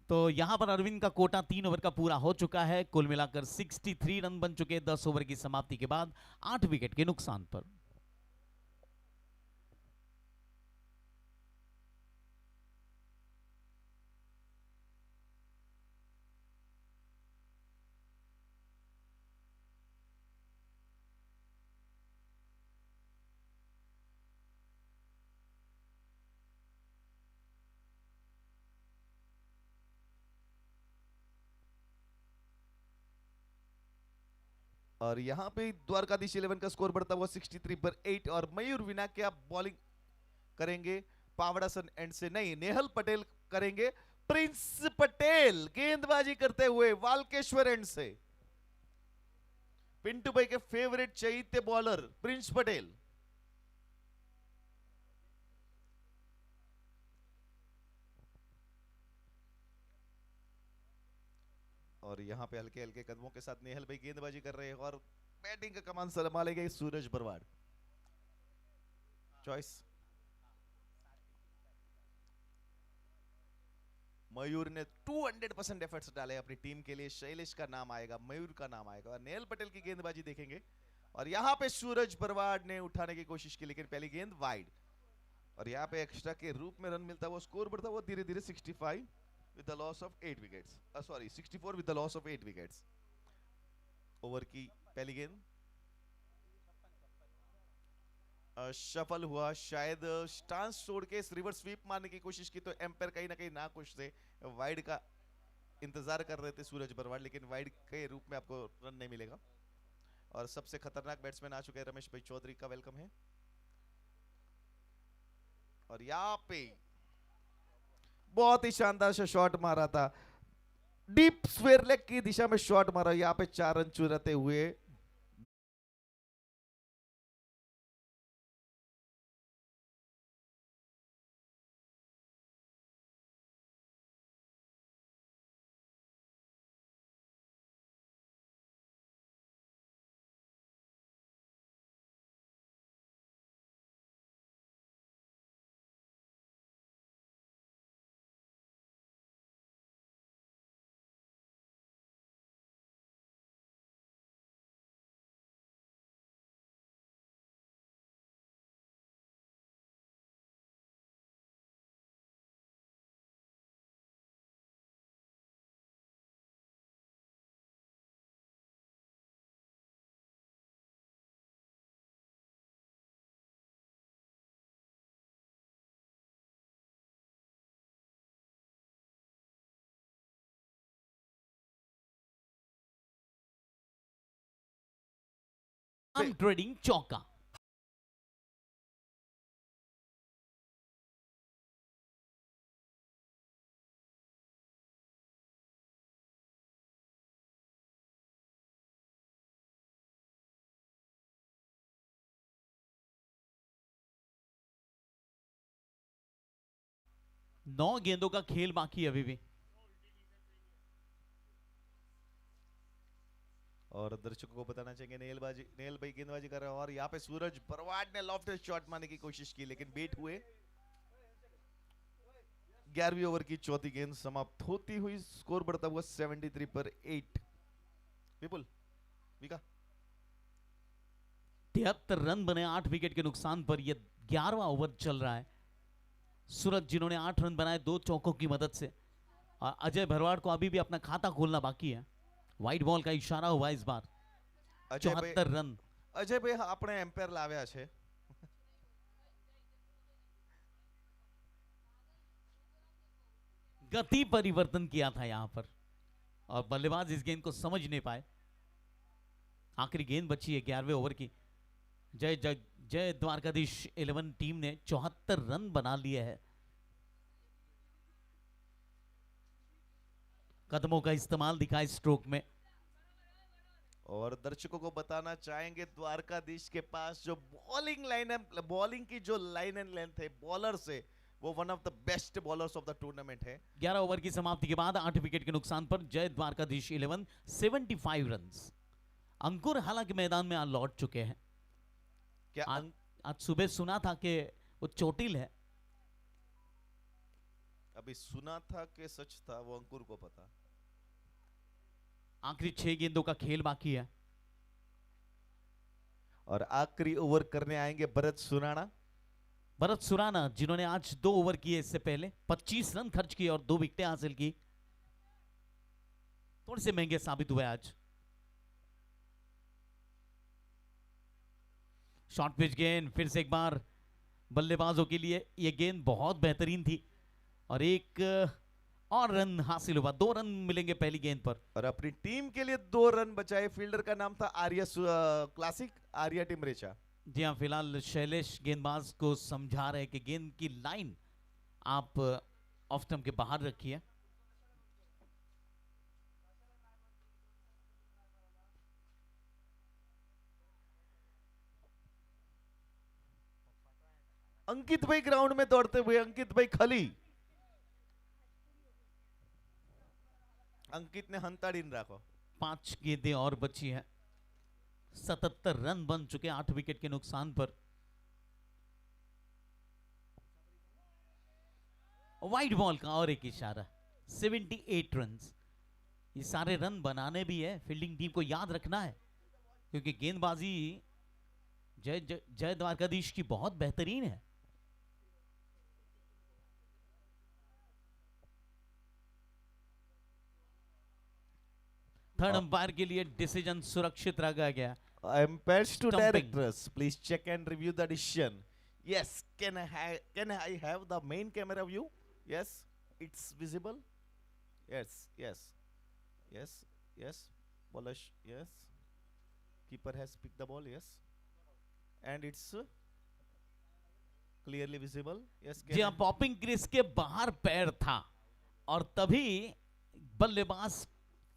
तो यहां पर अरविंद का कोटा 3 ओवर का पूरा हो चुका है. कुल मिलाकर 63 रन बन चुके 10 ओवर की समाप्ति के बाद 8 विकेट के नुकसान पर. और यहाँ पे द्वारकाधीश 11 का स्कोर बढ़ता हुआ 63 पर 8 और मयूर विनाकिया बॉलिंग करेंगे पावड़ासन एंड से नहीं नेहल पटेल करेंगे प्रिंस पटेल गेंदबाजी करते हुए वालकेश्वर एंड से पिंटू भाई के फेवरेट चैत्य बॉलर प्रिंस पटेल। और यहां पे हल्के हल्के कदमों के साथ नेहल भाई गेंदबाजी कर रहे हैं और बैटिंग का कमान संभालेंगे सूरज बरवाड़। चॉइस मयूर ने 200% एफर्ट्स डाले अपनी टीम के लिए। शैलेश का नाम आएगा, मयूर का नाम आएगा और नेहल पटेल की गेंदबाजी देखेंगे। और यहां पे सूरज बरवाड़ ने उठाने की कोशिश की लेकिन पहली गेंद वाइड और यहां पे एक्स्ट्रा के रूप में रन मिलता हुआ स्कोर बढ़ता हुआ धीरे धीरे 65 with the loss of 8 wickets. Sorry, 64 with the loss of 8 wickets. Over की पहली गेंद शफल हुआ, शायद स्टांस छोड़ के रिवर्स स्वीप मारने की कोशिश की तो एम्पायर कहीं ना कहीं ना खुश थे। वाइड का इंतजार कर रहे थे सूरज बरवाड़ लेकिन वाइड के रूप में आपको रन नहीं मिलेगा। और सबसे खतरनाक बैट्समैन आ चुके हैं रमेश भाई चौधरी का वेलकम है। और यहाँ पे बहुत ही शानदार सा शॉट मारा था, डीप स्क्वायर लेग की दिशा में शॉट मारा, यहाँ पे 4 रन चुराते हुए ट्रेडिंग चौका। नौ गेंदों का खेल बाकी है अभी भी। और दर्शकों को बताना चाहेंगे नेहल भाई गेंदबाजी कर रहे हैं और यहाँ पे सूरज बरवाड़ ने लॉफ्टेड शॉट मारने की कोशिश की लेकिन बेट हुए। 11वीं ओवर की चौथी गेंद समाप्त होती हुई स्कोर बढ़ता हुआ 73 पर 8। विपुल विका 73 रन बने 8 विकेट के नुकसान पर। यह 11वां ओवर चल रहा है। सूरज जिन्होंने 8 रन बनाए 2 चौकों की मदद से, और अजय भरवाड़ को अभी भी अपना खाता खोलना बाकी है। व्हाइट बॉल का इशारा हुआ इस बार। 74 रन। अजय भाई अपने एम्पायर लाव्या छे। गति परिवर्तन किया था यहां पर और बल्लेबाज इस गेंद को समझ नहीं पाए। आखिरी गेंद बची है 11वें ओवर की। जय द्वारकाधीश 11 टीम ने 74 रन बना लिए हैं। कदमों का इस्तेमाल दिखा इस स्ट्रोक में। और दर्शकों को बताना चाहेंगे द्वारकाधीश के पास जो बॉलिंग लाइन है, बॉलिंग की जो लाइन एंड लेंथ है बॉलर से, वो one of the best bowlers of the tournament है। 11 ओवर की समाप्ति के बाद 8 विकेट के नुकसान पर जय द्वारकाधीश 11 75 रन। अंकुर हालांकि मैदान में आज लौट चुके हैं। क्या आज सुबह सुना था कि वो चोटिल है। अभी सुना था कि सच था, वो अंकुर को पता। आखिरी 6 गेंदों का खेल बाकी है और आखिरी ओवर करने आएंगे भरत सुराणा। भरत सुराना जिन्होंने आज 2 ओवर किए इससे पहले, 25 रन खर्च किए और 2 विकेटें हासिल की। थोड़े से महंगे साबित हुए आज। शॉर्ट पिच गेंद फिर से एक बार बल्लेबाजों के लिए। यह गेंद बहुत बेहतरीन थी और एक और रन हासिल हुआ, 2 रन मिलेंगे पहली गेंद पर। और अपनी टीम के लिए 2 रन बचाए। फील्डर का नाम था क्लासिक आर्या टिमरेचा। जी हाँ, फिलहाल शैलेश गेंदबाज को समझा रहे हैं कि गेंद की लाइन आप ऑफ स्टंप के बाहर रखिए। अंकित भाई ग्राउंड में दौड़ते हुए, अंकित भाई खली। अंकित ने हंताड़ीन राखो। 5 गेंदें और बची हैं, 77 रन बन चुके, 8 विकेट के नुकसान पर। वाइड बॉल का और एक इशारा, 78 रन। ये सारे रन बनाने भी है, फील्डिंग टीम को याद रखना है, क्योंकि गेंदबाजी जय द्वारकाधीश की बहुत बेहतरीन है। थर्ड अंपायर के लिए डिसीजन सुरक्षित रखा गया। Umpires to Stumping. directors, please check and review the decision. Yes, can I have the main camera view? Yes, it's visible. Yes, yes, yes, yes. Bowler, yes. Keeper has picked the ball. Yes, and it's clearly visible. Yes. जी हाँ, popping crease के बाहर पैर था और तभी बल्लेबाज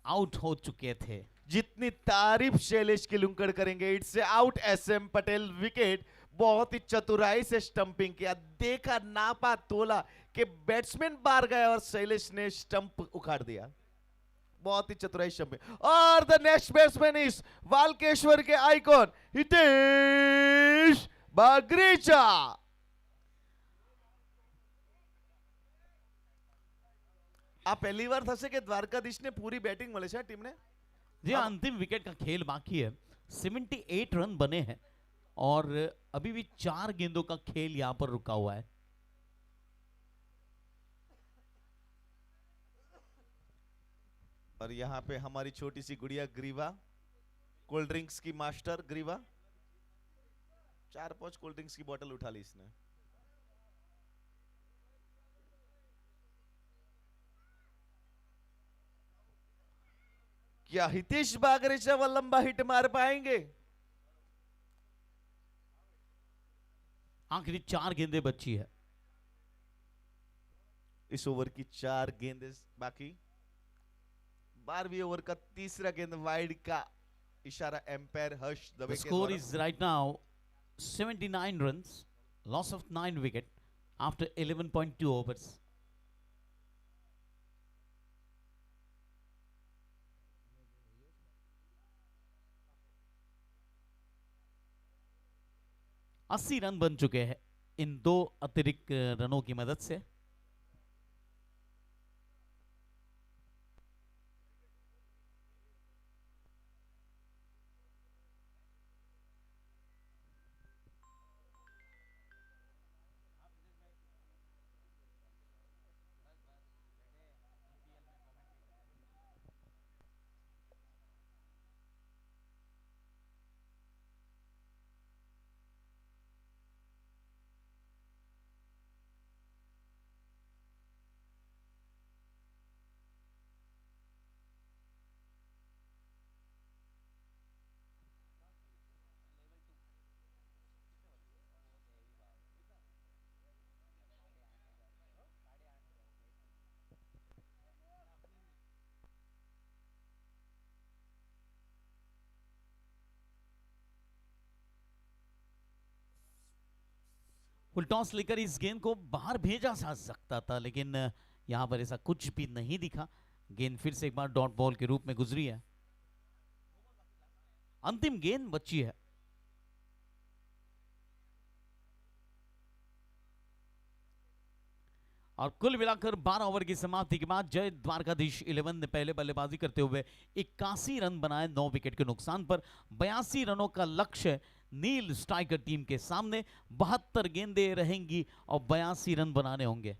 out हो चुके थे। जितनी तारीफ शैलेश की लुंकड़ करेंगे। It's out SM Patel, wicket. बहुत ही चतुराई से स्टंपिंग किया, देखा, नापा, तोला कि बैट्समैन बाहर गया और शैलेश ने स्टंप उखाड़ दिया। बहुत ही चतुराई स्टंपिंग। और the next batsman is Walkeshwar के आइकॉन हितेश बागरीचा। આ પહેલી વાર થશે કે દ્વારકાધીશને પૂરી બેટિંગ મળે છે ટીમને। जी हाँ, अंतिम विकेट का खेल बाकी है। 78 रन बने हैं और अभी भी 4 गेंदों का खेल यहां पर रुका हुआ है। और यहाँ पे हमारी छोटी सी गुड़िया ग्रीवा, कोल्ड ड्रिंक्स की मास्टर ग्रीवा, 4-5 कोल्ड ड्रिंक्स की बोतल उठा ली इसने। क्या हितेश बागरेचा वो लंबा हिट मार पाएंगे? आखिरी 4 गेंदें बची है। इस ओवर की 4 गेंदें बाकी। 12वीं ओवर का तीसरा गेंद वाइड का इशारा एम्पायर हर्ष दवे The के score द्वारा। is right now 79 runs, loss of 9 wicket after 11.2 overs. अस्सी रन बन चुके हैं इन 2 अतिरिक्त रनों की मदद से। फुल टॉस लेकर इस गेंद को बाहर भेजा जा सकता था, लेकिन यहां पर ऐसा कुछ भी नहीं दिखा। गेंद फिर से एक बार डॉट बॉल के रूप में गुजरी है। अंतिम गेंद बची है। और कुल मिलाकर 12 ओवर की समाप्ति के बाद जय द्वारकाधीश 11 ने पहले बल्लेबाजी करते हुए 81 रन बनाए 9 विकेट के नुकसान पर। 82 रनों का लक्ष्य नील स्ट्राइकर टीम के सामने। 72 गेंदें रहेंगी और 82 रन बनाने होंगे।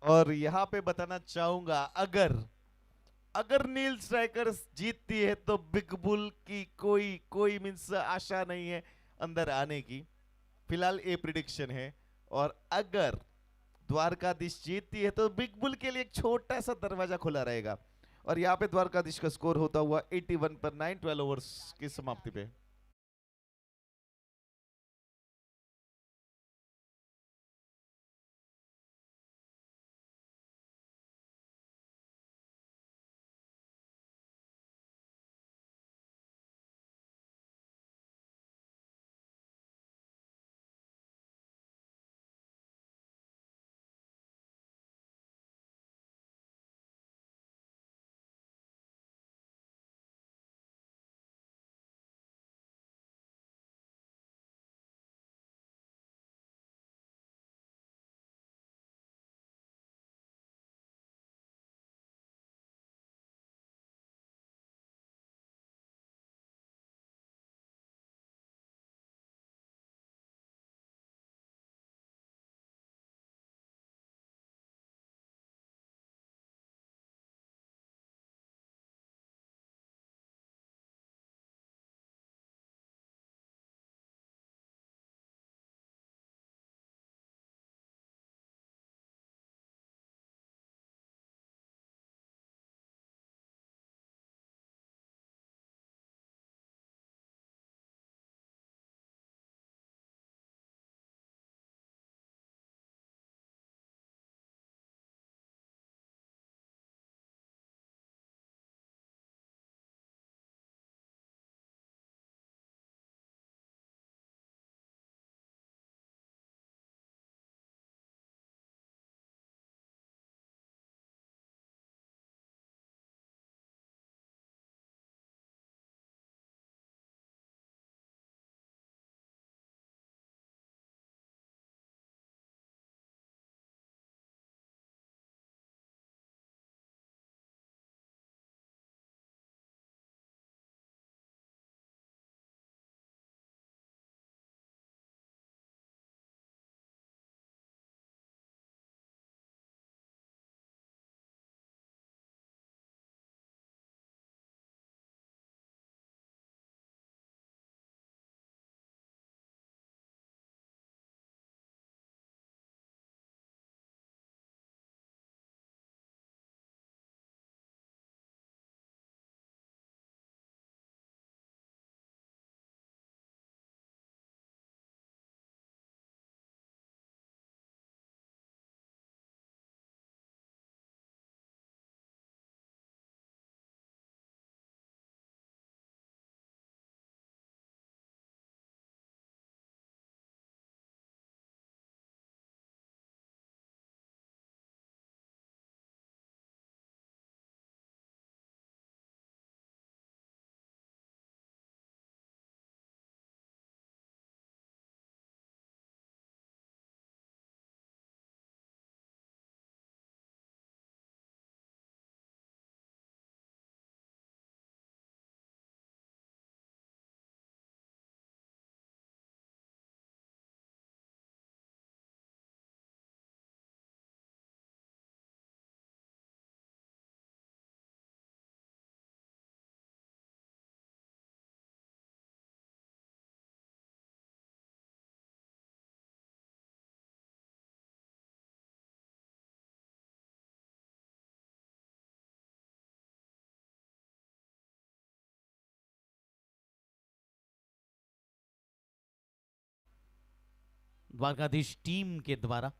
और यहाँ पे बताना चाहूंगा, अगर नील स्ट्राइकर्स जीतती है तो बिग बुल की कोई मींस आशा नहीं है अंदर आने की। फिलहाल ये प्रिडिक्शन है। और अगर द्वारकाधीश जीतती है तो बिग बुल के लिए एक छोटा सा दरवाजा खुला रहेगा। और यहाँ पे द्वारकाधीश का स्कोर होता हुआ 81 पर 9, 12 ओवर्स की समाप्ति पे। द्वारकाधीश टीम के द्वारा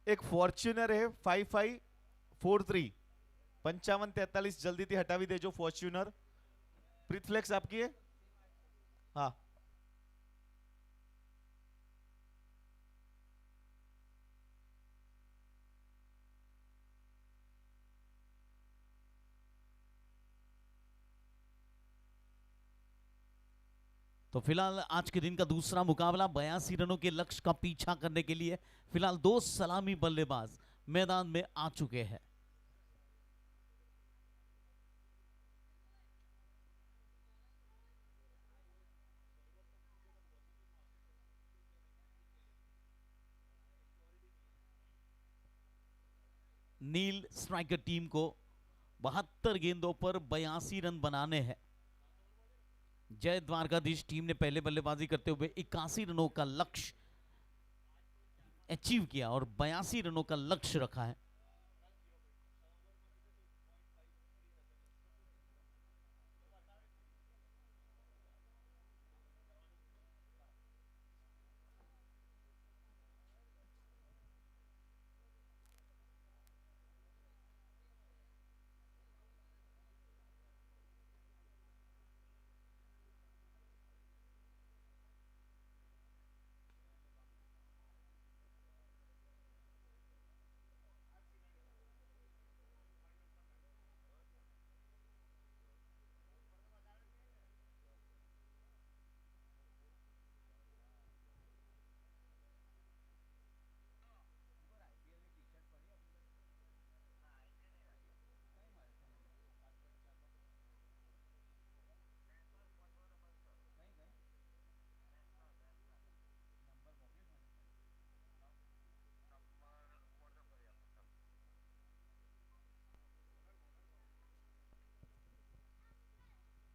એક ફોર્ચ્યુનર હે 5543 5543 જલ્દીથી હટાવી દેજો ફોર્ચ્યુનર. પ્રીતફ્લેક્સ આપકી હે? हाँ. तो फिलहाल आज के दिन का दूसरा मुकाबला 82 रनों के लक्ष्य का पीछा करने के लिए फिलहाल दो सलामी बल्लेबाज मैदान में आ चुके हैं. नील स्ट्राइकर टीम को 72 गेंदों पर 82 रन बनाने हैं. जय द्वारकाधीश टीम ने पहले बल्लेबाजी करते हुए 81 रनों का लक्ष्य अचीव किया और 82 रनों का लक्ष्य रखा है.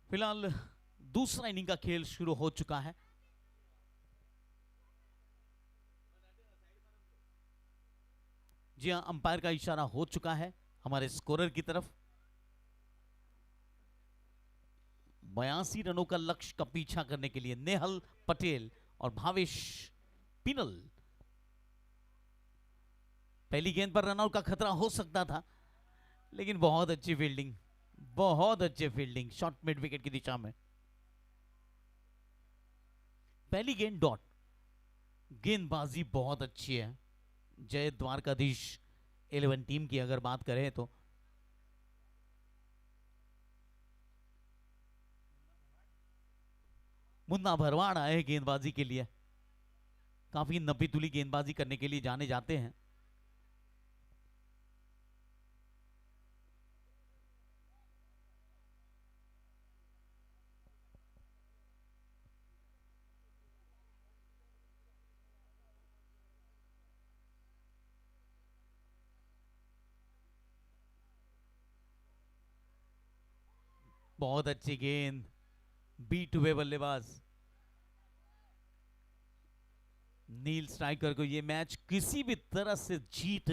फिलहाल दूसरा इनिंग का खेल शुरू हो चुका है. जी हां, अंपायर का इशारा हो चुका है हमारे स्कोरर की तरफ. 82 रनों का लक्ष्य का पीछा करने के लिए नेहल पटेल और भावेश पिनल. पहली गेंद पर रनआउट का खतरा हो सकता था, लेकिन बहुत अच्छी फील्डिंग, बहुत अच्छी फील्डिंग शॉर्ट मिड विकेट की दिशा में. पहली गेंद डॉट. गेंदबाजी बहुत अच्छी है जय द्वारकाधीश 11 टीम की अगर बात करें तो. मुन्ना भरवाड़ आए गेंदबाजी के लिए. काफी नब्बी तुली गेंदबाजी करने के लिए जाने जाते हैं. बहुत अच्छी गेंद, बीट हुए बल्लेबाज. नील स्ट्राइकर को यह मैच किसी भी तरह से जीत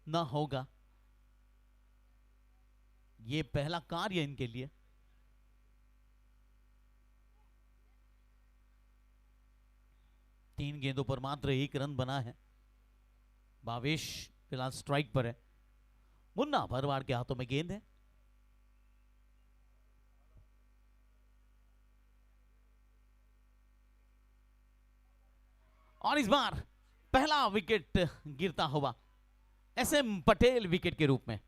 ना होगा. यह पहला कार्य इनके लिए. तीन गेंदों पर मात्र एक रन बना है. भावेश फिलहाल स्ट्राइक पर है. मुन्ना भरवाड़ के हाथों में गेंद है. और इस बार पहला विकेट गिरता हुआ एसएम पटेल विकेट के रूप में.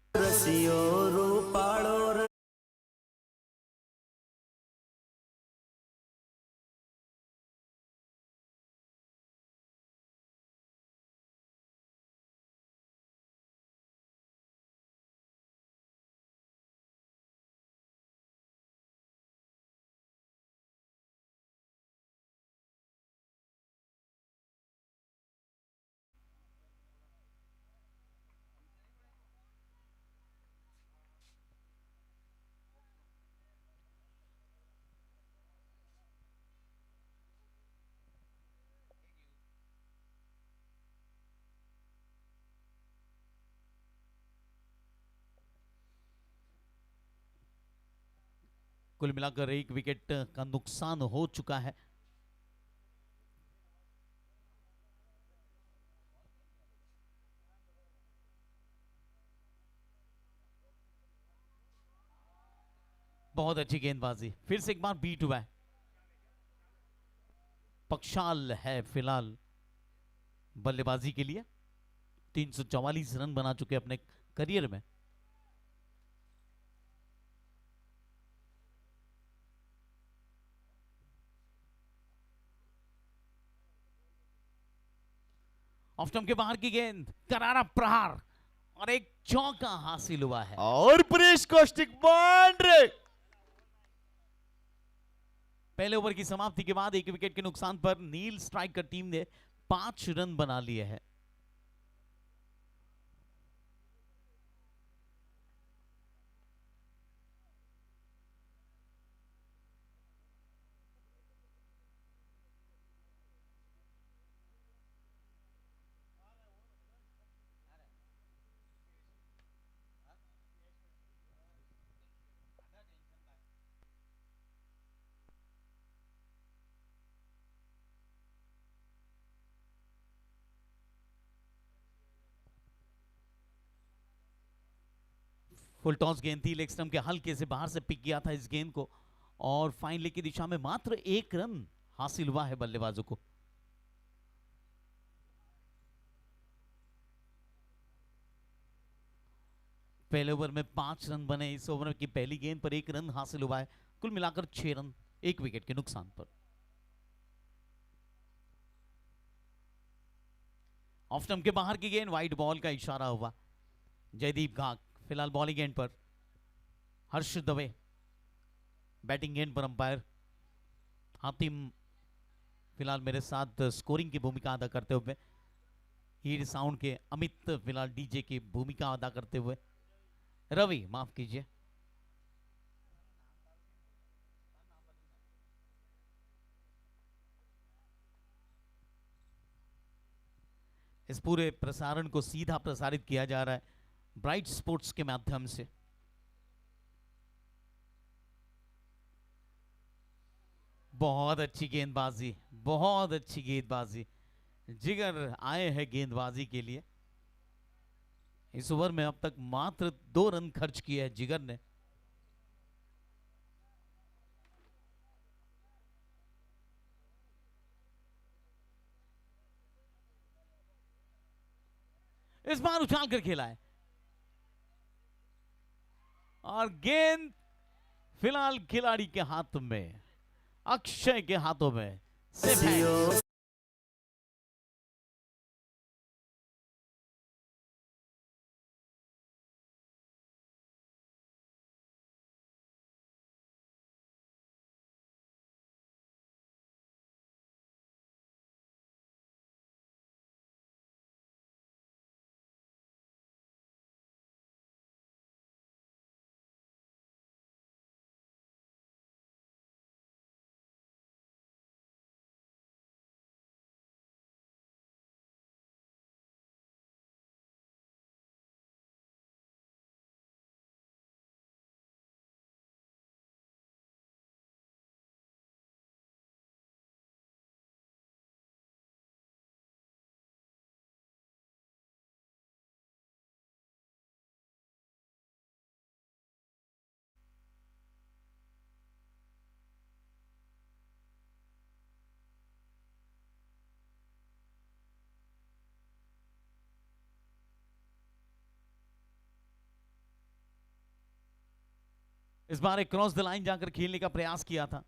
कुल मिलाकर एक विकेट का नुकसान हो चुका है. बहुत अच्छी गेंदबाजी, फिर से एक बार बीट हुआ है। पक्षाल है फिलहाल बल्लेबाजी के लिए, 344 रन बना चुके अपने करियर में। ऑफ स्टंप के बाहर की गेंद, करारा प्रहार और एक चौका हासिल हुआ है। और प्रेस कौशिक बाउंड्री। पहले ओवर की समाप्ति के बाद 1 विकेट के नुकसान पर नील स्ट्राइकर टीम ने 5 रन बना लिए हैं। फुल टॉस गेंद थी, लेग स्टंप के हल्के से बाहर से पिक किया था इस गेंद को और फाइन लेग की दिशा में मात्र 1 रन हासिल हुआ है बल्लेबाजों को। पहले ओवर में 5 रन बने, इस ओवर की पहली गेंद पर 1 रन हासिल हुआ है। कुल मिलाकर 6 रन 1 विकेट के नुकसान पर। ऑफ स्टंप के बाहर की गेंद, वाइड बॉल का इशारा हुआ। जयदीप घाक फिलहाल बॉलिंग एंड पर, हर्ष दवे बैटिंग एंड पर अंपायर, हातिम फिलहाल मेरे साथ स्कोरिंग की भूमिका अदा करते हुए, हीर साउंड के अमित फिलहाल डीजे की भूमिका अदा करते हुए, रवि माफ कीजिए। इस पूरे प्रसारण को सीधा प्रसारित किया जा रहा है ब्राइट स्पोर्ट्स के माध्यम से। बहुत अच्छी गेंदबाजी, बहुत अच्छी गेंदबाजी। जिगर आए हैं गेंदबाजी के लिए। इस ओवर में अब तक मात्र 2 रन खर्च किए हैं जिगर ने। इस बार उछाल कर खेला है और गेंद फिलहाल खिलाड़ी के हाथ में, अक्षय के हाथों में सिर्फ है। इस बार एक क्रॉस द लाइन जाकर खेलने का प्रयास किया था।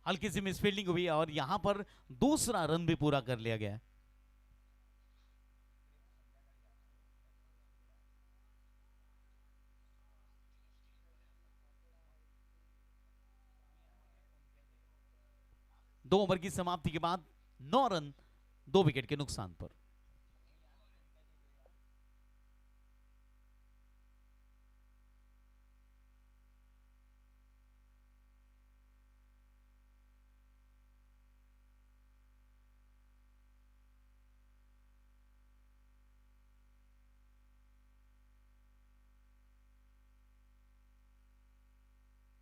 हल्की सी मिसफील्डिंग हुई और यहां पर दूसरा रन भी पूरा कर लिया गया। 2 ओवर की समाप्ति के बाद 9 रन 2 विकेट के नुकसान पर।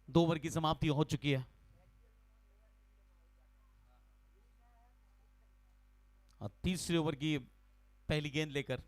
2 ओवर की समाप्ति हो चुकी है और तीसरे ओवर की पहली गेंद लेकर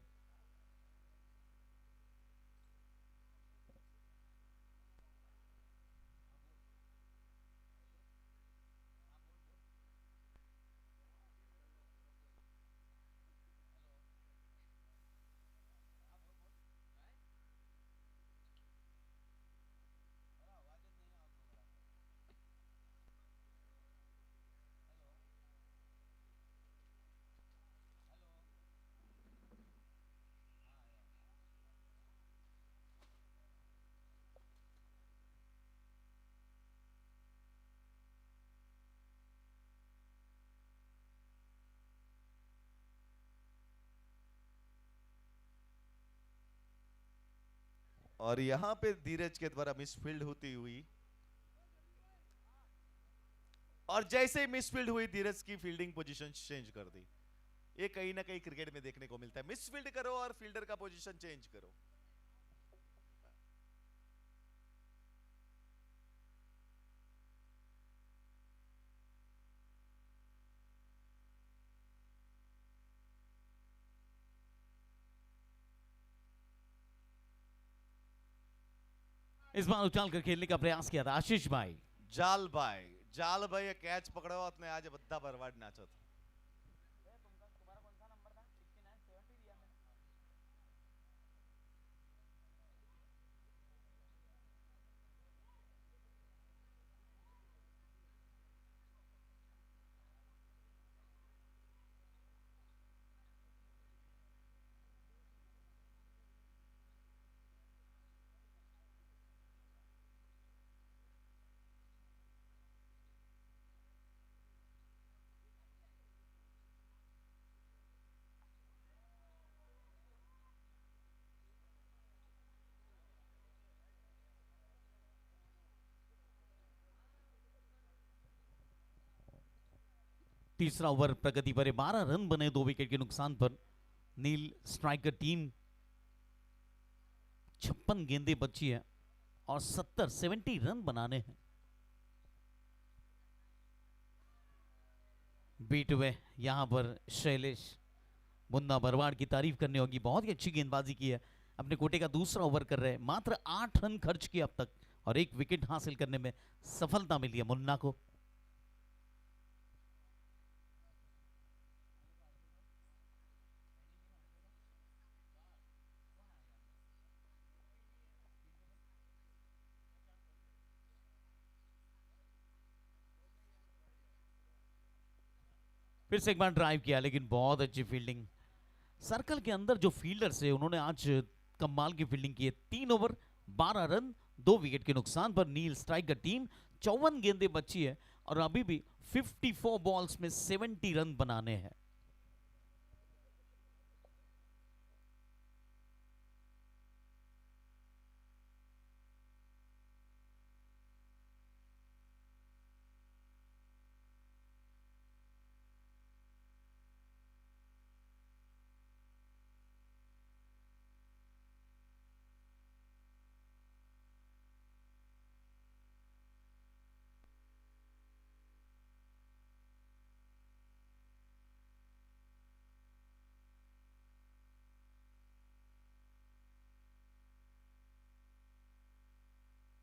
और यहाँ पे धीरज के द्वारा मिसफील्ड होती हुई, और जैसे ही मिसफील्ड हुई धीरज की फील्डिंग पोजीशन चेंज कर दी। ये कहीं ना कहीं क्रिकेट में देखने को मिलता है, मिसफील्ड करो और फील्डर का पोजीशन चेंज करो। इस बार उछालकर खेलने का प्रयास किया था आशीष भाई। जाल भाई कैच पकड़ो अपने, आज बद्दा बर्बाद नाचो था। तीसरा ओवर प्रगति पर 12 रन बने 2 विकेट के नुकसान पर। नील स्ट्राइकर टीम 56 गेंदें बची है और 70 रन बनाने हैं। बीट हुए यहां पर शैलेश। मुन्ना बरवाड़ की तारीफ करनी होगी, बहुत ही अच्छी गेंदबाजी की है। अपने कोटे का दूसरा ओवर कर रहे हैं, मात्र 8 रन खर्च किए अब तक और 1 विकेट हासिल करने में सफलता मिली है मुन्ना को। फिर से एक बार ड्राइव किया लेकिन बहुत अच्छी फील्डिंग। सर्कल के अंदर जो फील्डर्स है उन्होंने आज कमाल की फील्डिंग की है। 3 ओवर 12 रन 2 विकेट के नुकसान पर नील स्ट्राइकर टीम 54 गेंदें बची है और अभी भी 54 बॉल्स में 70 रन बनाने हैं।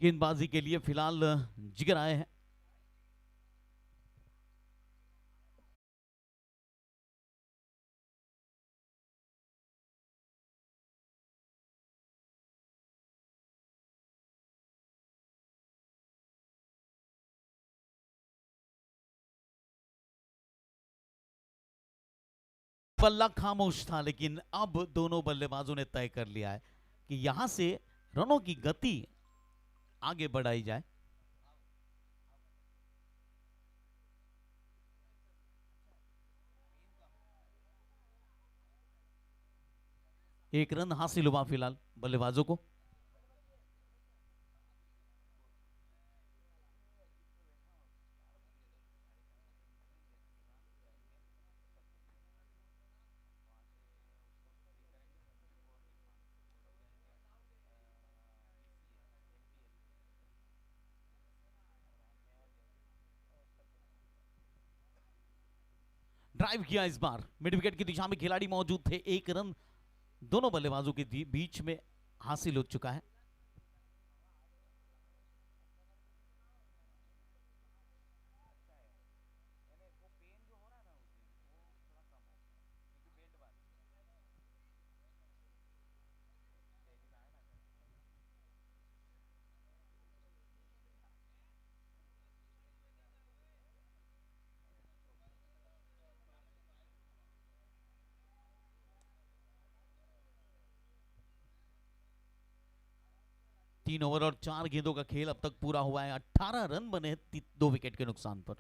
गेंदबाजी के लिए फिलहाल जिगर आए हैं। बल्ला खामोश था लेकिन अब दोनों बल्लेबाजों ने तय कर लिया है कि यहां से रनों की गति आगे बढ़ाई जाए। एक रन हासिल हुआ फिलहाल बल्लेबाजों को। ड्राइव किया इस बार, मिड विकेट की दिशा में खिलाड़ी मौजूद थे, एक रन दोनों बल्लेबाजों के बीच में हासिल हो चुका है। तीन ओवर और 4 गेंदों का खेल अब तक पूरा हुआ है, 18 रन बने हैं 2 विकेट के नुकसान पर।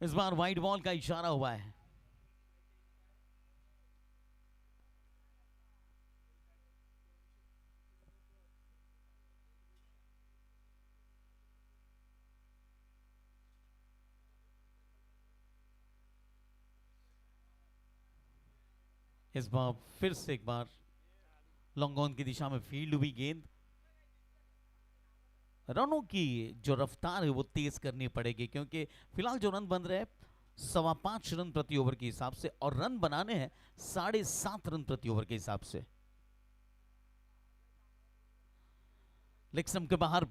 इस बार वाइड बॉल का इशारा हुआ है। इस बार फिर से एक बार लॉन्ग ऑन की दिशा में फील्ड हुई गेंद। रनों की जो रफ्तार है वो तेज करनी पड़ेगी, क्योंकि फिलहाल जो रन बन रहे हैं 5.25 रन प्रति ओवर के हिसाब से, और रन बनाने हैं 7.5 रन प्रति ओवर के हिसाब से। लेग स्टंप के बाहर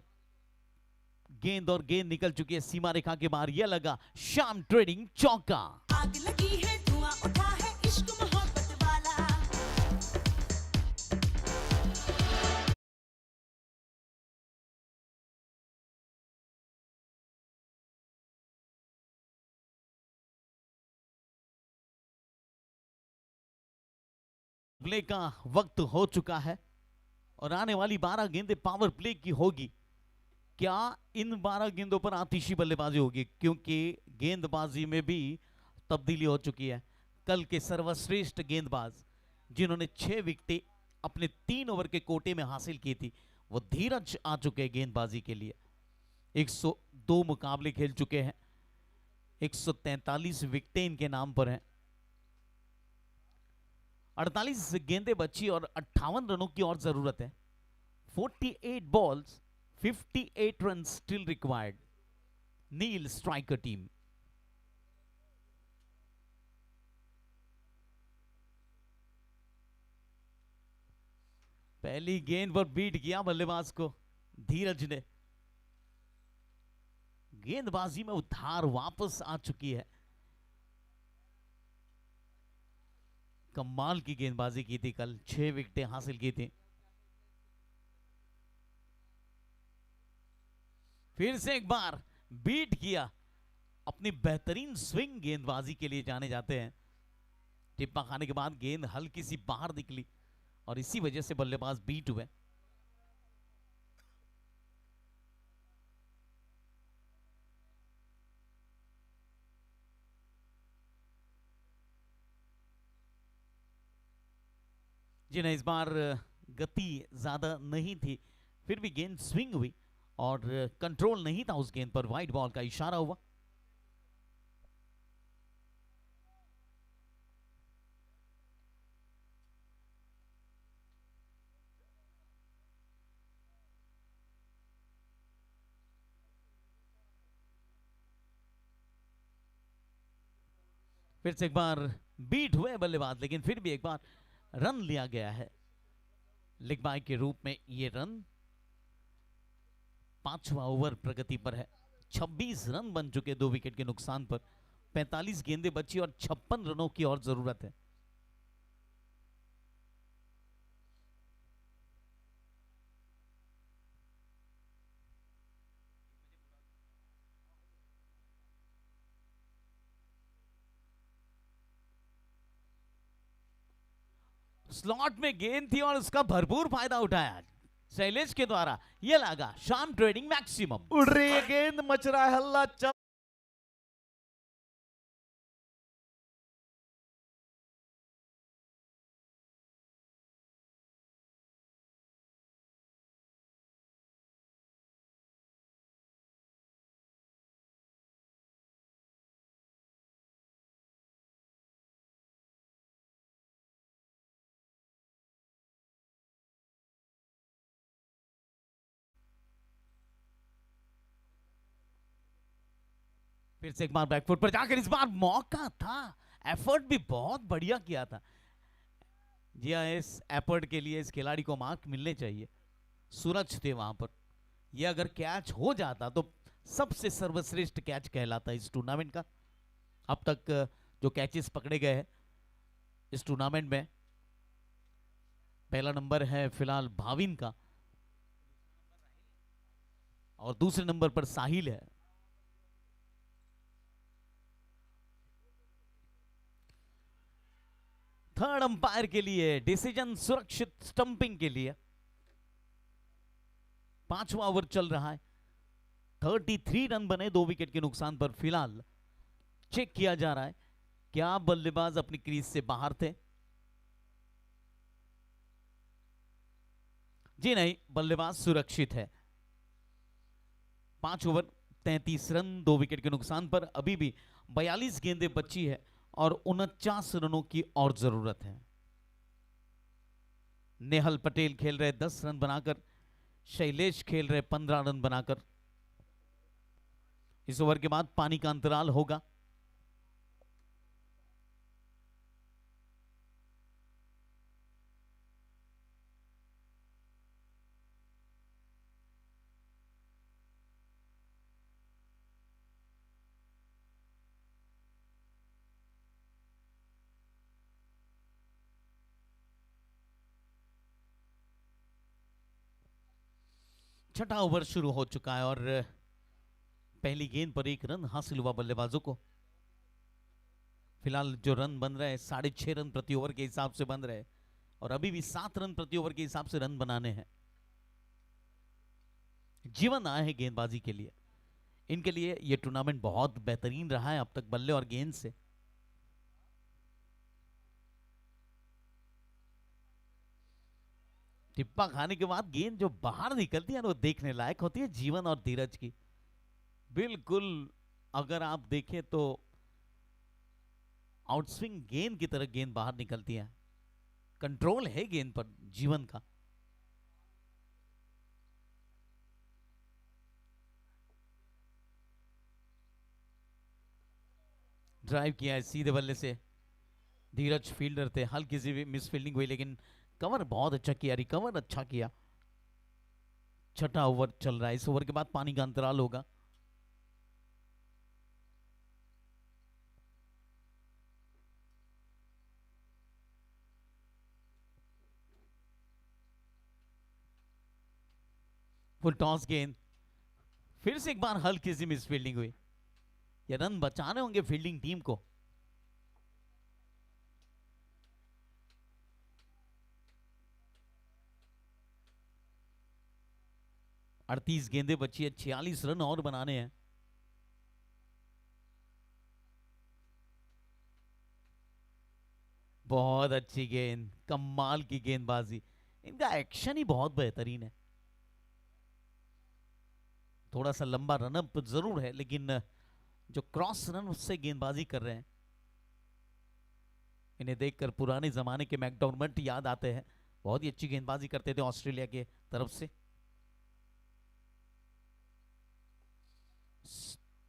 गेंद, और गेंद निकल चुकी है सीमा रेखा के बाहर। यह लगा श्याम ट्रेडिंग चौका। आग लगी है, धुआं उठा है, इश्क मोहब्बत वाला। प्ले का वक्त हो चुका है और आने वाली 12 गेंदें पावर प्ले की होगी। क्या इन 12 गेंदों पर आतिशी बल्लेबाजी होगी, क्योंकि गेंदबाजी में भी तब्दीली हो चुकी है। कल के सर्वश्रेष्ठ गेंदबाज जिन्होंने 6 विकेटें अपने 3 ओवर के कोटे में हासिल की थी, वो धीरज आ चुके हैं गेंदबाजी के लिए। 102 मुकाबले खेल चुके हैं, 143 विकेटें इनके नाम पर हैं। 48 गेंदें बची और 58 रनों की और जरूरत है। 48 बॉल्स 58 रन स्टिल रिक्वायर्ड। नील स्ट्राइकर टीम। पहली गेंद पर बीट किया बल्लेबाज को धीरज ने। गेंदबाजी में उधार वापस आ चुकी है। कमाल की गेंदबाजी की थी कल, 6 विकेटें हासिल की थी। फिर से एक बार बीट किया। अपनी बेहतरीन स्विंग गेंदबाजी के लिए जाने जाते हैं। टिप्पा खाने के बाद गेंद हल्की सी बाहर निकली और इसी वजह से बल्लेबाज बीट हुए। जिन्हें इस बार गति ज्यादा नहीं थी, फिर भी गेंद स्विंग हुई और कंट्रोल नहीं था उस गेंद पर। वाइड बॉल का इशारा हुआ। फिर से एक बार बीट हुए बल्लेबाज, लेकिन फिर भी एक बार रन लिया गया है लेग बाय के रूप में। ये रन 5वां ओवर प्रगति पर है। 26 रन बन चुके 2 विकेट के नुकसान पर। 45 गेंदें बची और 56 रनों की और जरूरत है। स्लॉट में गेंद थी और उसका भरपूर फायदा उठाया शैलेश के द्वारा। यह लगा शाम ट्रेडिंग मैक्सिमम। उड़ रही है गेंद, मच रहा है हल्ला। फिर से एक बार बैकफुट पर जाकर इस बार मौका था, एफर्ट भी बहुत बढ़िया किया था। जी हाँ, इस एफर्ट के लिए इस खिलाड़ी को मार्क मिलने चाहिए। सूरज थे वहां पर। यह अगर कैच हो जाता तो सबसे सर्वश्रेष्ठ कैच कहलाता इस टूर्नामेंट का। अब तक जो कैचेस पकड़े गए हैं इस टूर्नामेंट में, पहला नंबर है फिलहाल भाविन का और दूसरे नंबर पर साहिल है। थर्ड अंपायर के लिए डिसीजन सुरक्षित स्टंपिंग के लिए 5वां ओवर चल रहा है। 33 रन बने 2 विकेट के नुकसान पर। फिलहाल चेक किया जा रहा है क्या बल्लेबाज अपनी क्रीज से बाहर थे। जी नहीं, बल्लेबाज सुरक्षित है। 5 ओवर 33 रन 2 विकेट के नुकसान पर। अभी भी 42 गेंदें बची है और 49 रनों की और जरूरत है। नेहल पटेल खेल रहे 10 रन बनाकर, शैलेश खेल रहे 15 रन बनाकर। इस ओवर के बाद पानी का अंतराल होगा। छठा ओवर शुरू हो चुका है और पहली गेंद पर 1 रन हासिल हुआ बल्लेबाजों को। फिलहाल जो रन बन रहे हैं 6.5 रन प्रति ओवर के हिसाब से बन रहे हैं और अभी भी 7 रन प्रति ओवर के हिसाब से रन बनाने हैं। जीवन आए हैं गेंदबाजी के लिए। इनके लिए यह टूर्नामेंट बहुत बेहतरीन रहा है अब तक बल्ले और गेंद से। टिप्पा खाने के बाद गेंद जो बाहर निकलती है ना वो देखने लायक होती है जीवन और धीरज की। बिल्कुल अगर आप देखें तो आउटस्विंग गेंद की तरह गेंद बाहर निकलती है। कंट्रोल है गेंद पर जीवन का। ड्राइव किया है सीधे बल्ले से। धीरज फील्डर थे, हल्की सी मिस फील्डिंग हुई लेकिन कवर बहुत अच्छा किया, रिकवर अच्छा किया। छठा ओवर चल रहा है। इस ओवर के बाद पानी का अंतराल होगा। फुल टॉस गेंद। फिर से एक बार हल्की सी मिस फील्डिंग हुई। ये रन बचाने होंगे फील्डिंग टीम को। अड़तीस गेंदें बची है, 46 रन और बनाने हैं। बहुत अच्छी गेंद, कमाल की गेंदबाजी। इनका एक्शन ही बहुत बेहतरीन है। थोड़ा सा लंबा रनअप जरूर है लेकिन जो क्रॉस रन उससे गेंदबाजी कर रहे हैं, इन्हें देखकर पुराने जमाने के मैकडॉर्मंड याद आते हैं। बहुत ही अच्छी गेंदबाजी करते थे ऑस्ट्रेलिया के तरफ से।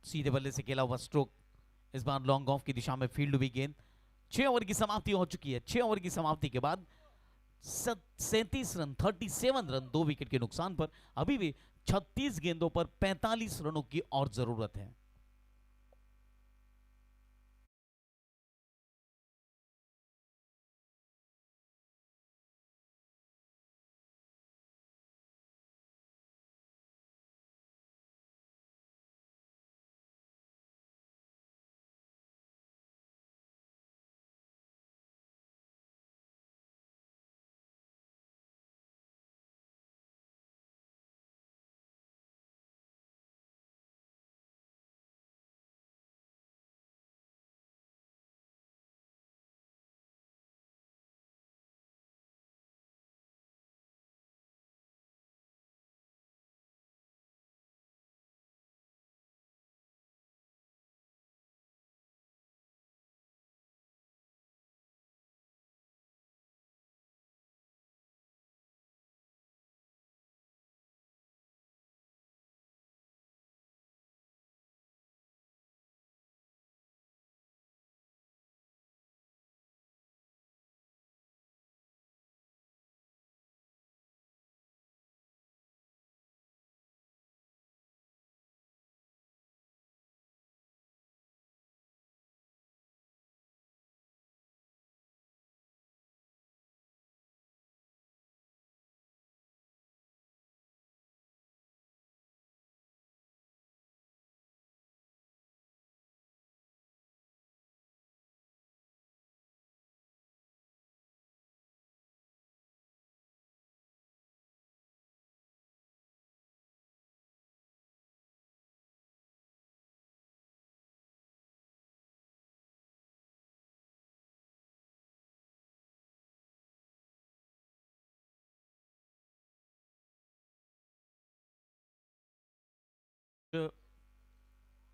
सीधे बल्ले से खेला हुआ स्ट्रोक, इस बार लॉन्ग ऑफ की दिशा में फील्ड हुई गेंद। 6 ओवर की समाप्ति हो चुकी है। 6 ओवर की समाप्ति के बाद 37 रन 37 रन 2 विकेट के नुकसान पर। अभी भी 36 गेंदों पर 45 रनों की और जरूरत है।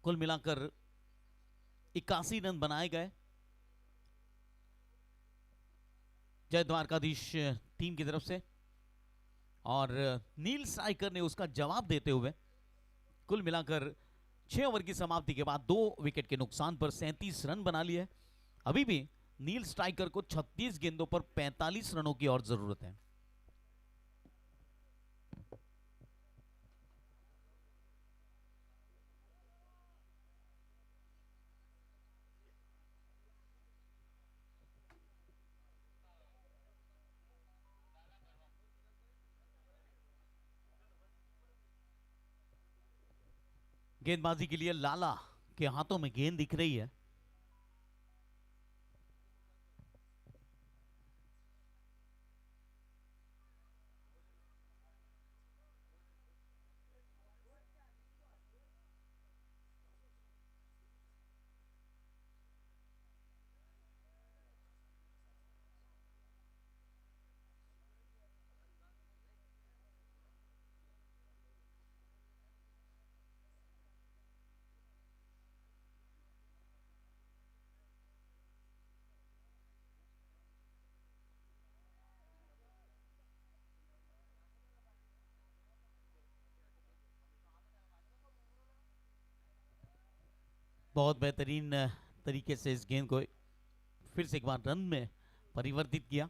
कुल मिलाकर 81 रन बनाए गए। जय द्वारकाधीश टीम की तरफ से, और नील स्ट्राइकर ने उसका जवाब देते हुए कुल मिलाकर 6 ओवर की समाप्ति के बाद 2 विकेट के नुकसान पर 37 रन बना लिए। अभी भी नील स्ट्राइकर को 36 गेंदों पर 45 रनों की और जरूरत है। गेंदबाजी के लिए लाला के हाथों में गेंद दिख रही है। बहुत बेहतरीन तरीके से इस गेंद को फिर से एक बार रन में परिवर्तित किया।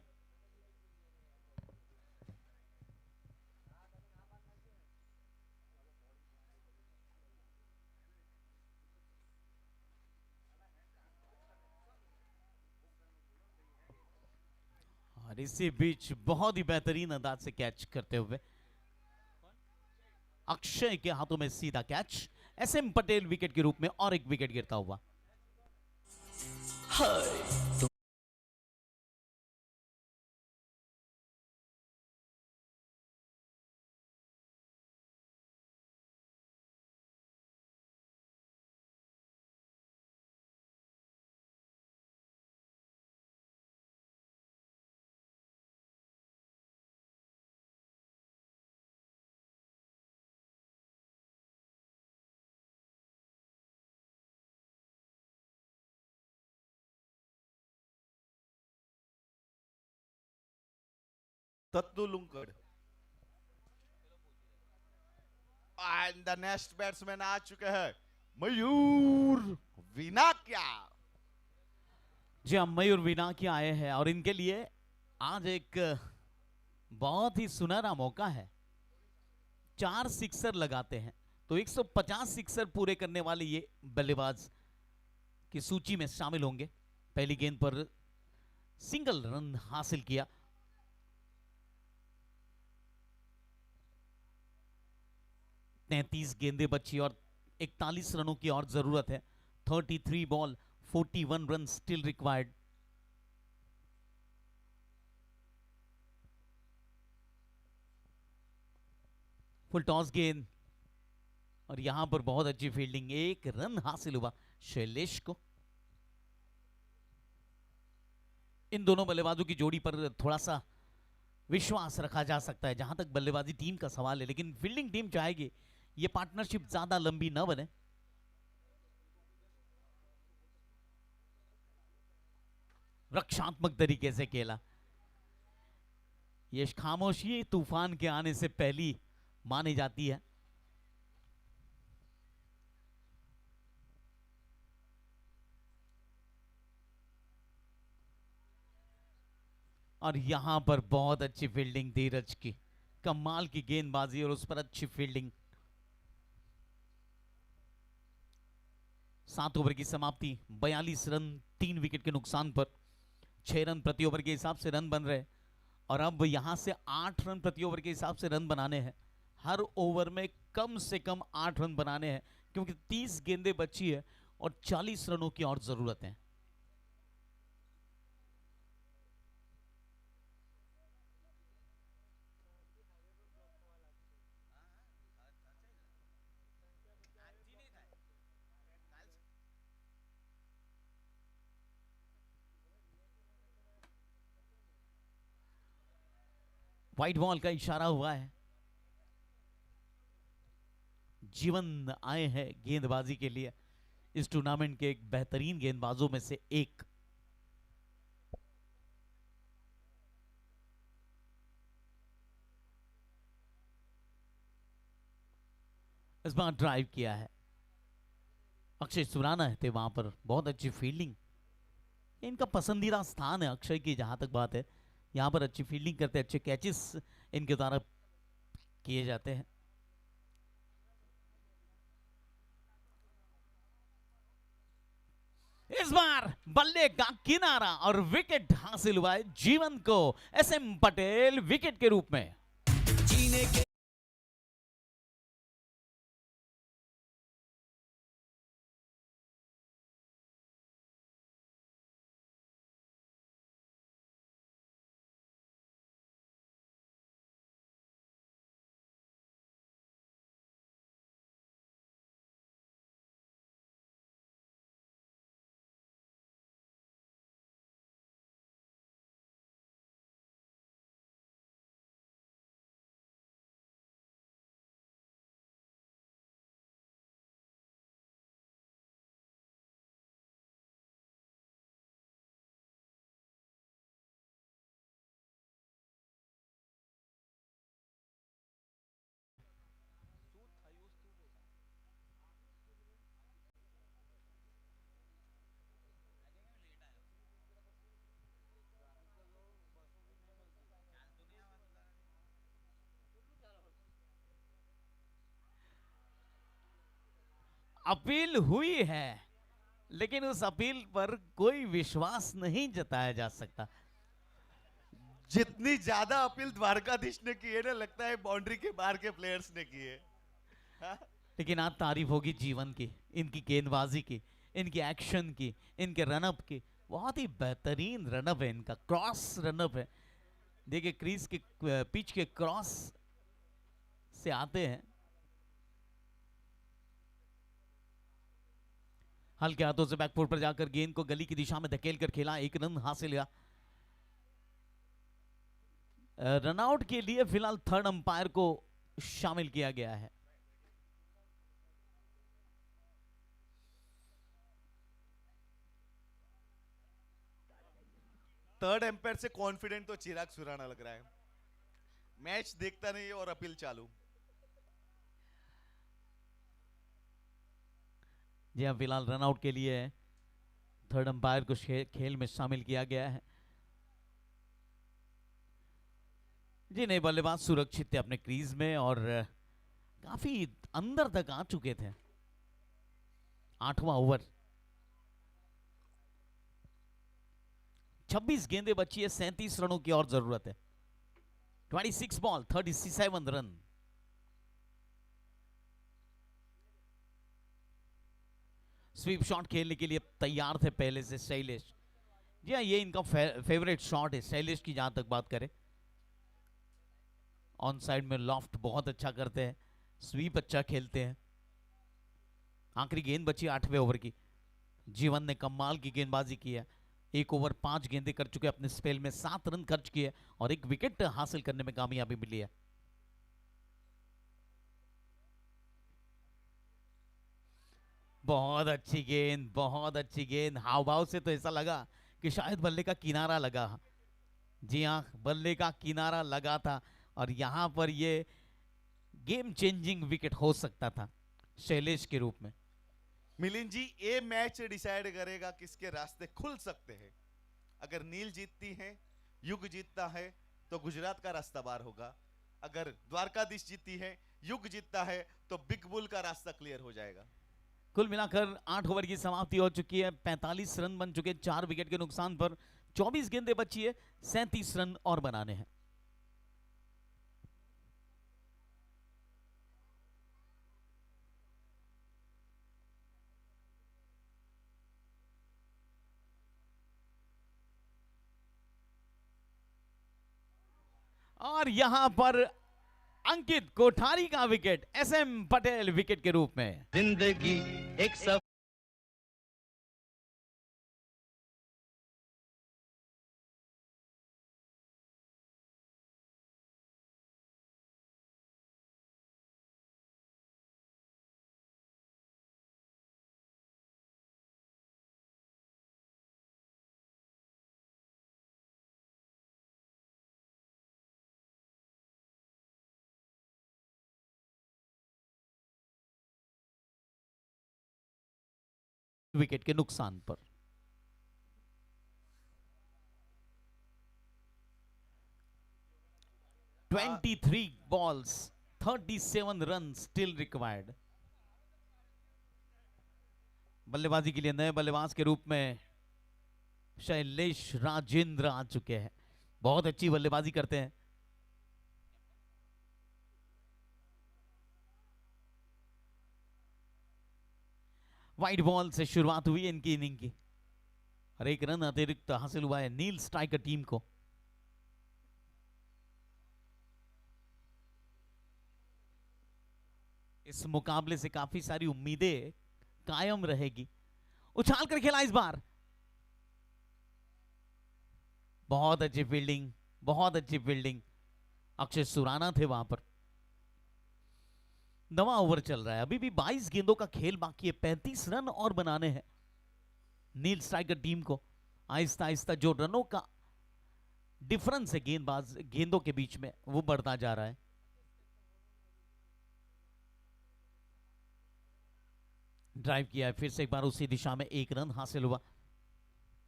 और इसी बीच बहुत ही बेहतरीन अंदाज से कैच करते हुए अक्षय के हाथों में सीधा कैच। एसएम पटेल विकेट के रूप में और एक विकेट गिरता हुआ। Tattu Lunkad. And the next batsman आ चुके हैं मयूर विनाक्या। जी हम मयूर विनाक्या आए हैं और इनके लिए आज एक बहुत ही सुनहरा मौका है। 4 सिक्सर लगाते हैं तो 150 सिक्सर पूरे करने वाले ये बल्लेबाज की सूची में शामिल होंगे। पहली गेंद पर सिंगल रन हासिल किया। तैंतीस गेंदें बची और 41 रनों की और जरूरत है। 33 ball 41 run still required. Full toss गेंद और यहां पर बहुत अच्छी फील्डिंग। 1 रन हासिल हुआ शैलेश को। इन दोनों बल्लेबाजों की जोड़ी पर थोड़ा सा विश्वास रखा जा सकता है जहां तक बल्लेबाजी टीम का सवाल है, लेकिन फील्डिंग टीम चाहेगी ये पार्टनरशिप ज्यादा लंबी न बने। रक्षात्मक तरीके से खेला। ये खामोशी तूफान के आने से पहली मानी जाती है। और यहां पर बहुत अच्छी फील्डिंग धीरज की, कमाल की गेंदबाजी और उस पर अच्छी फील्डिंग। 7 ओवर की समाप्ति, 42 रन 3 विकेट के नुकसान पर। 6 रन प्रति ओवर के हिसाब से रन बन रहे और अब यहां से 8 रन प्रति ओवर के हिसाब से रन बनाने हैं। हर ओवर में कम से कम 8 रन बनाने हैं क्योंकि 30 गेंदें बची है और 40 रनों की और जरूरत है। व्हाइट बॉल का इशारा हुआ है। जीवन आए हैं गेंदबाजी के लिए। इस टूर्नामेंट के एक बेहतरीन गेंदबाजों में से एक। इस बार ड्राइव किया है, अक्षय सुराना थे वहां पर, बहुत अच्छी फील्डिंग। इनका पसंदीदा स्थान है अक्षय की, जहां तक बात है। यहां पर अच्छी फील्डिंग करते हैं, अच्छे कैचेस इनके द्वारा किए जाते हैं। इस बार बल्ले का किनारा और विकेट हासिल हुआ है जीवन को। एसएम पटेल विकेट के रूप में। जीने के अपील हुई है, लेकिन उस अपील पर कोई विश्वास नहीं जताया जा सकता। जितनी ज्यादा अपील द्वारकाधीश ने की है ना, लगता है बाउंड्री के बाहर के प्लेयर्स ने की है। हाँ? लेकिन आज तारीफ होगी जीवन की, इनकी गेंदबाजी की, इनकी एक्शन की, इनके रनअप की। बहुत ही बेहतरीन रनअप है इनका, क्रॉस रनअप है। देखिए क्रीज के पिच के क्रॉस से आते हैं, हल्के हाथों से बैकफुट पर जाकर गेंद को गली की दिशा में धकेल कर खेला, एक रन हासिल हुआ। रनआउट के लिए फिलहाल थर्ड अंपायर को शामिल किया गया है। थर्ड एम्पायर से कॉन्फिडेंट तो चिराग सुराना लग रहा है। मैच देखता नहीं है और अपील चालू। जी हाँ, फिलहाल रनआउट के लिए थर्ड अंपायर को खेल में शामिल किया गया है। जी नहीं, बल्लेबाज सुरक्षित थे अपने क्रीज में और काफी अंदर तक आ चुके थे। 8वां ओवर, 26 गेंदें बची है, 37 रनों की और जरूरत है। 26 बॉल 37 रन। स्वीप शॉट खेलने के लिए तैयार थे पहले से शैलेश। जी हाँ, ये इनका फेवरेट शॉट है शैलेश की, जहां तक बात करें। ऑन साइड में लॉफ्ट बहुत अच्छा करते हैं, स्वीप अच्छा खेलते हैं। आखिरी गेंद बची 8वें ओवर की। जीवन ने कमाल की गेंदबाजी की है, 1 ओवर 5 गेंदें कर चुके अपने स्पेल में, 7 रन खर्च किए और 1 विकेट हासिल करने में कामयाबी मिली है। बहुत अच्छी गेंद, बहुत अच्छी गेंद। हाव भाव से तो ऐसा लगा कि शायद बल्ले का किनारा लगा। जी हाँ, बल्ले का किनारा लगा था और यहां पर ये गेम चेंजिंग विकेट हो सकता था शैलेश के रूप में। मिलिंद जी, ये मैच डिसाइड करेगा किसके रास्ते खुल सकते हैं। अगर नील जीतती है, युग जीतता है, तो गुजरात का रास्ता बार होगा। अगर द्वारकाधीश जीतती है, युग जीतता है, तो बिग बुल का रास्ता क्लियर हो जाएगा। कुल मिलाकर 8 ओवर की समाप्ति हो चुकी है, 45 रन बन चुके, 4 विकेट के नुकसान पर। 24 गेंदें बची है, 37 रन और बनाने हैं। और यहां पर अंकित कोठारी का विकेट, एसएम पटेल विकेट के रूप में। जिंदगी एक सफर विकेट के नुकसान पर। हाँ। 23 बॉल्स 37 रन स्टिल रिक्वायर्ड। बल्लेबाजी के लिए नए बल्लेबाज के रूप में शैलेश राजेंद्र आ चुके हैं। बहुत अच्छी बल्लेबाजी करते हैं। वाइड बॉल से शुरुआत हुई इनकी इनिंग की और एक रन अतिरिक्त हासिल हुआ है नील स्ट्राइकर टीम को। इस मुकाबले से काफी सारी उम्मीदें कायम रहेगी। उछाल कर खेला इस बार, बहुत अच्छी फील्डिंग, बहुत अच्छी फील्डिंग। अक्षय सुराना थे वहां पर। 9वां ओवर चल रहा है, अभी भी 22 गेंदों का खेल बाकी है। 35 रन और बनाने हैं नील स्ट्राइकर टीम को। आहिस्ता आहिस्ता जो रनों का डिफरेंस है गेंदों के बीच में, वो बढ़ता जा रहा है। ड्राइव किया है फिर से एक बार उसी दिशा में, एक रन हासिल हुआ।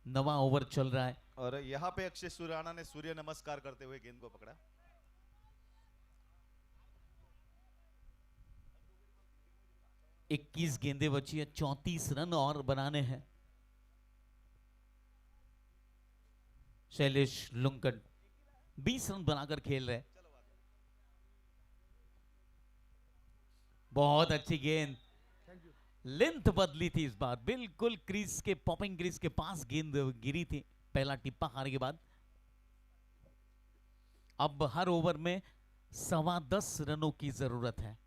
9वां ओवर चल रहा है और यहाँ पे अक्षय सुराना ने सूर्य नमस्कार करते हुए गेंद को पकड़ा। इक्कीस गेंदें बची है, 34 रन और बनाने हैं। शैलेश लुंकड 20 रन बनाकर खेल रहे। बहुत अच्छी गेंद, लेंथ बदली थी इस बार, बिल्कुल क्रीज के पॉपिंग क्रीज के पास गेंद गिरी थी पहला टिप्पा हारने के बाद। अब हर ओवर में 10.25 रनों की जरूरत है।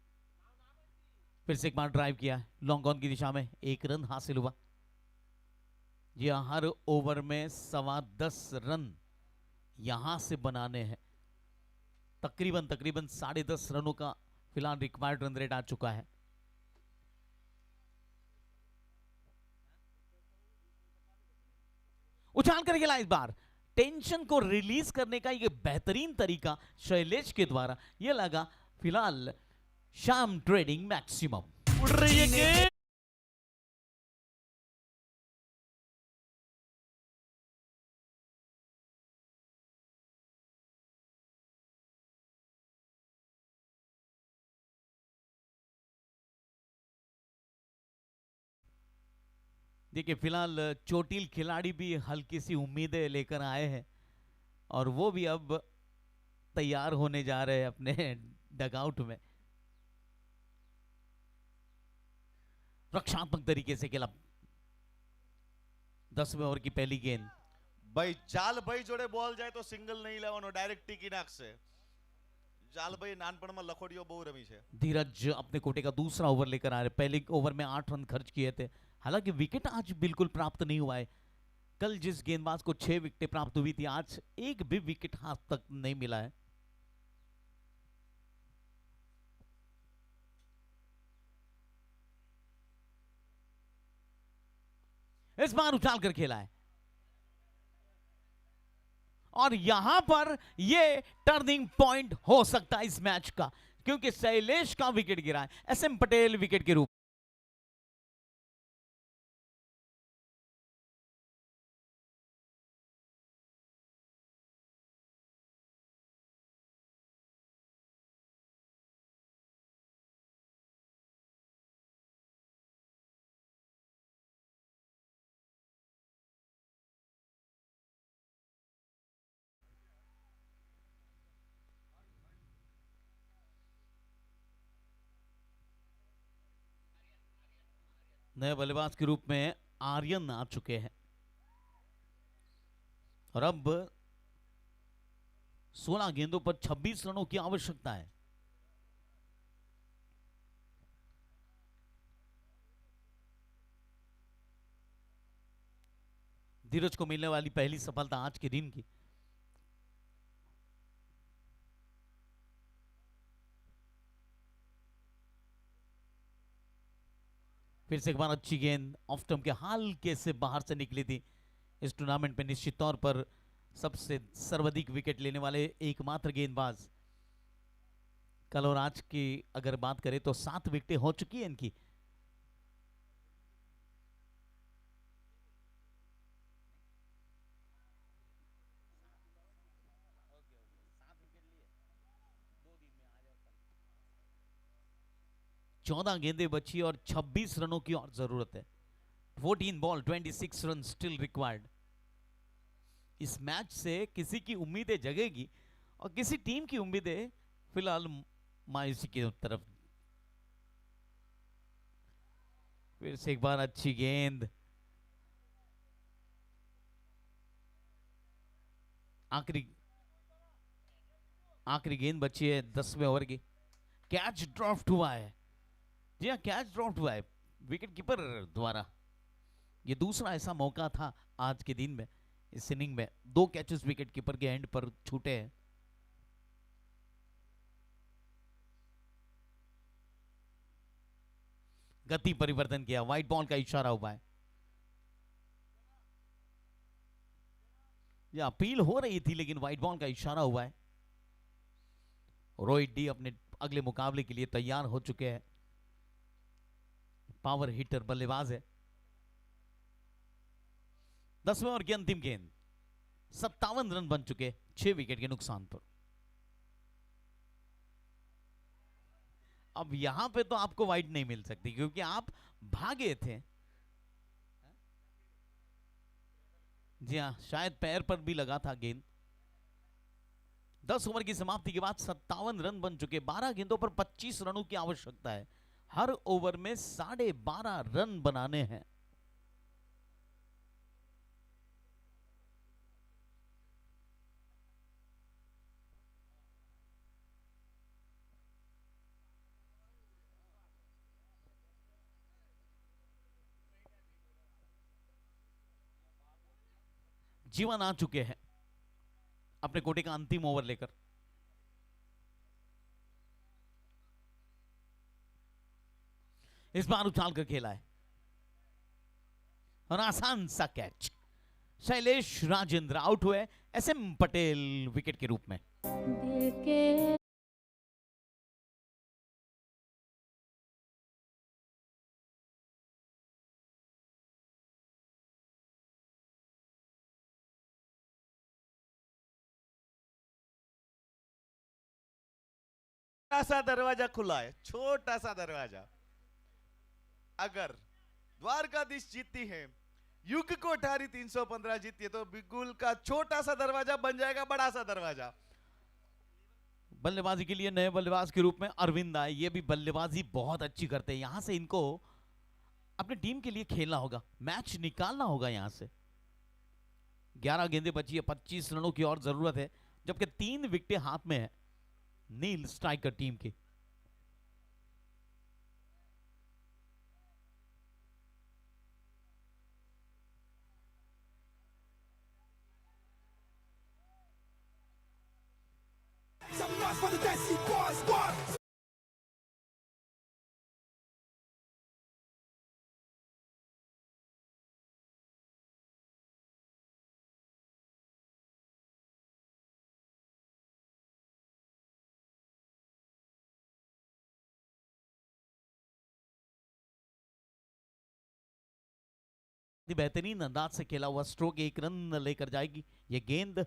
फिर से एक बार ड्राइव किया लॉन्ग ऑन की दिशा में, एक रन हासिल हुआ। जी हर ओवर में 10.25 रन यहां से बनाने हैं। तकरीबन 10.5 रनों का फिलहाल रिक्वायर्ड रन रेट आ चुका है। उछाल कर खेला इस बार, टेंशन को रिलीज करने का ये बेहतरीन तरीका शैलेश के द्वारा ये लगा। फिलहाल शाम ट्रेडिंग मैक्सिमम उड़ रही है गेंद। देखिए फिलहाल चोटिल खिलाड़ी भी हल्की सी उम्मीदें लेकर आए हैं और वो भी अब तैयार होने जा रहे हैं अपने डगआउट में। रक्षात्मक तरीके से खेला। 10वें ओवर की पहली गेंद। भाई जाल भाई जोड़े बॉल जाए तो सिंगल नहीं लेवानो, डायरेक्ट ટીકી નાખશે। जाल भाई નાનપણમાં લખોડીઓ બહુ રમી છે। धीरज अपने कोटे का दूसरा ओवर लेकर आ रहे। पहले ओवर में 8 रन खर्च किए थे, हालांकि विकेट आज बिल्कुल प्राप्त नहीं हुआ है। कल जिस गेंदबाज को 6 विकेटें प्राप्त हुई थी, आज एक भी विकेट हाथ तक नहीं मिला है। इस बार उछाल कर खेला है और यहां पर यह टर्निंग पॉइंट हो सकता है इस मैच का, क्योंकि शैलेश का विकेट गिरा है। एसएम पटेल विकेट के रूप। नए बल्लेबाज के रूप में आर्यन आ चुके हैं और अब 16 गेंदों पर 26 रनों की आवश्यकता है। धीरज को मिलने वाली पहली सफलता आज के दिन की। फिर से एक बार अच्छी गेंद ऑफ स्टंप के हल्के से बाहर से निकली थी। इस टूर्नामेंट में निश्चित तौर पर सबसे सर्वाधिक विकेट लेने वाले एकमात्र गेंदबाज। कल और आज की अगर बात करें तो 7 विकेटें हो चुकी है इनकी। 14 गेंदें बची और 26 रनों की और जरूरत है। 14 बॉल 26 रन स्टिल रिक्वायर्ड। इस मैच से किसी की उम्मीदें जगेगी और किसी टीम की उम्मीदें फिलहाल मायूसी की तरफ। फिर से एक बार अच्छी गेंद, आखिरी गेंद बची है 10वें ओवर की। कैच ड्रॉप्ड हुआ है। जी हाँ, कैच ड्रॉप्ड हुआ है विकेट कीपर द्वारा। ये दूसरा ऐसा मौका था आज के दिन में, इस इनिंग में 2 कैचेस विकेट कीपर के एंड पर छूटे हैं। गति परिवर्तन किया, व्हाइट बॉल का इशारा हुआ है। ये अपील हो रही थी लेकिन व्हाइट बॉल का इशारा हुआ है। रोहित डी अपने अगले मुकाबले के लिए तैयार हो चुके हैं। पावर हिटर बल्लेबाज है। 10वें ओवर की अंतिम गेंद, 57 रन बन चुके 6 विकेट के नुकसान पर। अब यहां पे तो आपको वाइड नहीं मिल सकती क्योंकि आप भागे थे। जी हां, शायद पैर पर भी लगा था गेंद। 10 ओवर की समाप्ति के बाद 57 रन बन चुके। 12 गेंदों पर 25 रनों की आवश्यकता है। हर ओवर में 12.5 रन बनाने हैं। जीवन आ चुके हैं अपने कोटे का अंतिम ओवर लेकर। इस बार उछाल कर खेला है और आसान सा कैच। शैलेश राजेंद्र आउट हुए, एसएम पटेल विकेट के रूप में। छोटा सा दरवाजा खुला है, छोटा सा दरवाजा। अगर द्वारकाधीश जीतती है, युग कोठारी 315 जीतती है, तो बिगुल का छोटा सा दरवाजा बन जाएगा बड़ा सा दरवाजा। बल्लेबाजी के लिए नए बल्लेबाज के रूप में अरविंद आए। ये भी बल्लेबाजी बहुत अच्छी करते हैं। यहां से इनको अपनी टीम के लिए खेलना होगा, मैच निकालना होगा। यहां से 11 गेंदें बची है, 25 रनों की और जरूरत है, जबकि 3 विकेटें हाथ में है नील स्ट्राइकर टीम की। बेहतरीन अंदाज से खेला हुआ स्ट्रोक 1 रन लेकर जाएगी ये गेंद।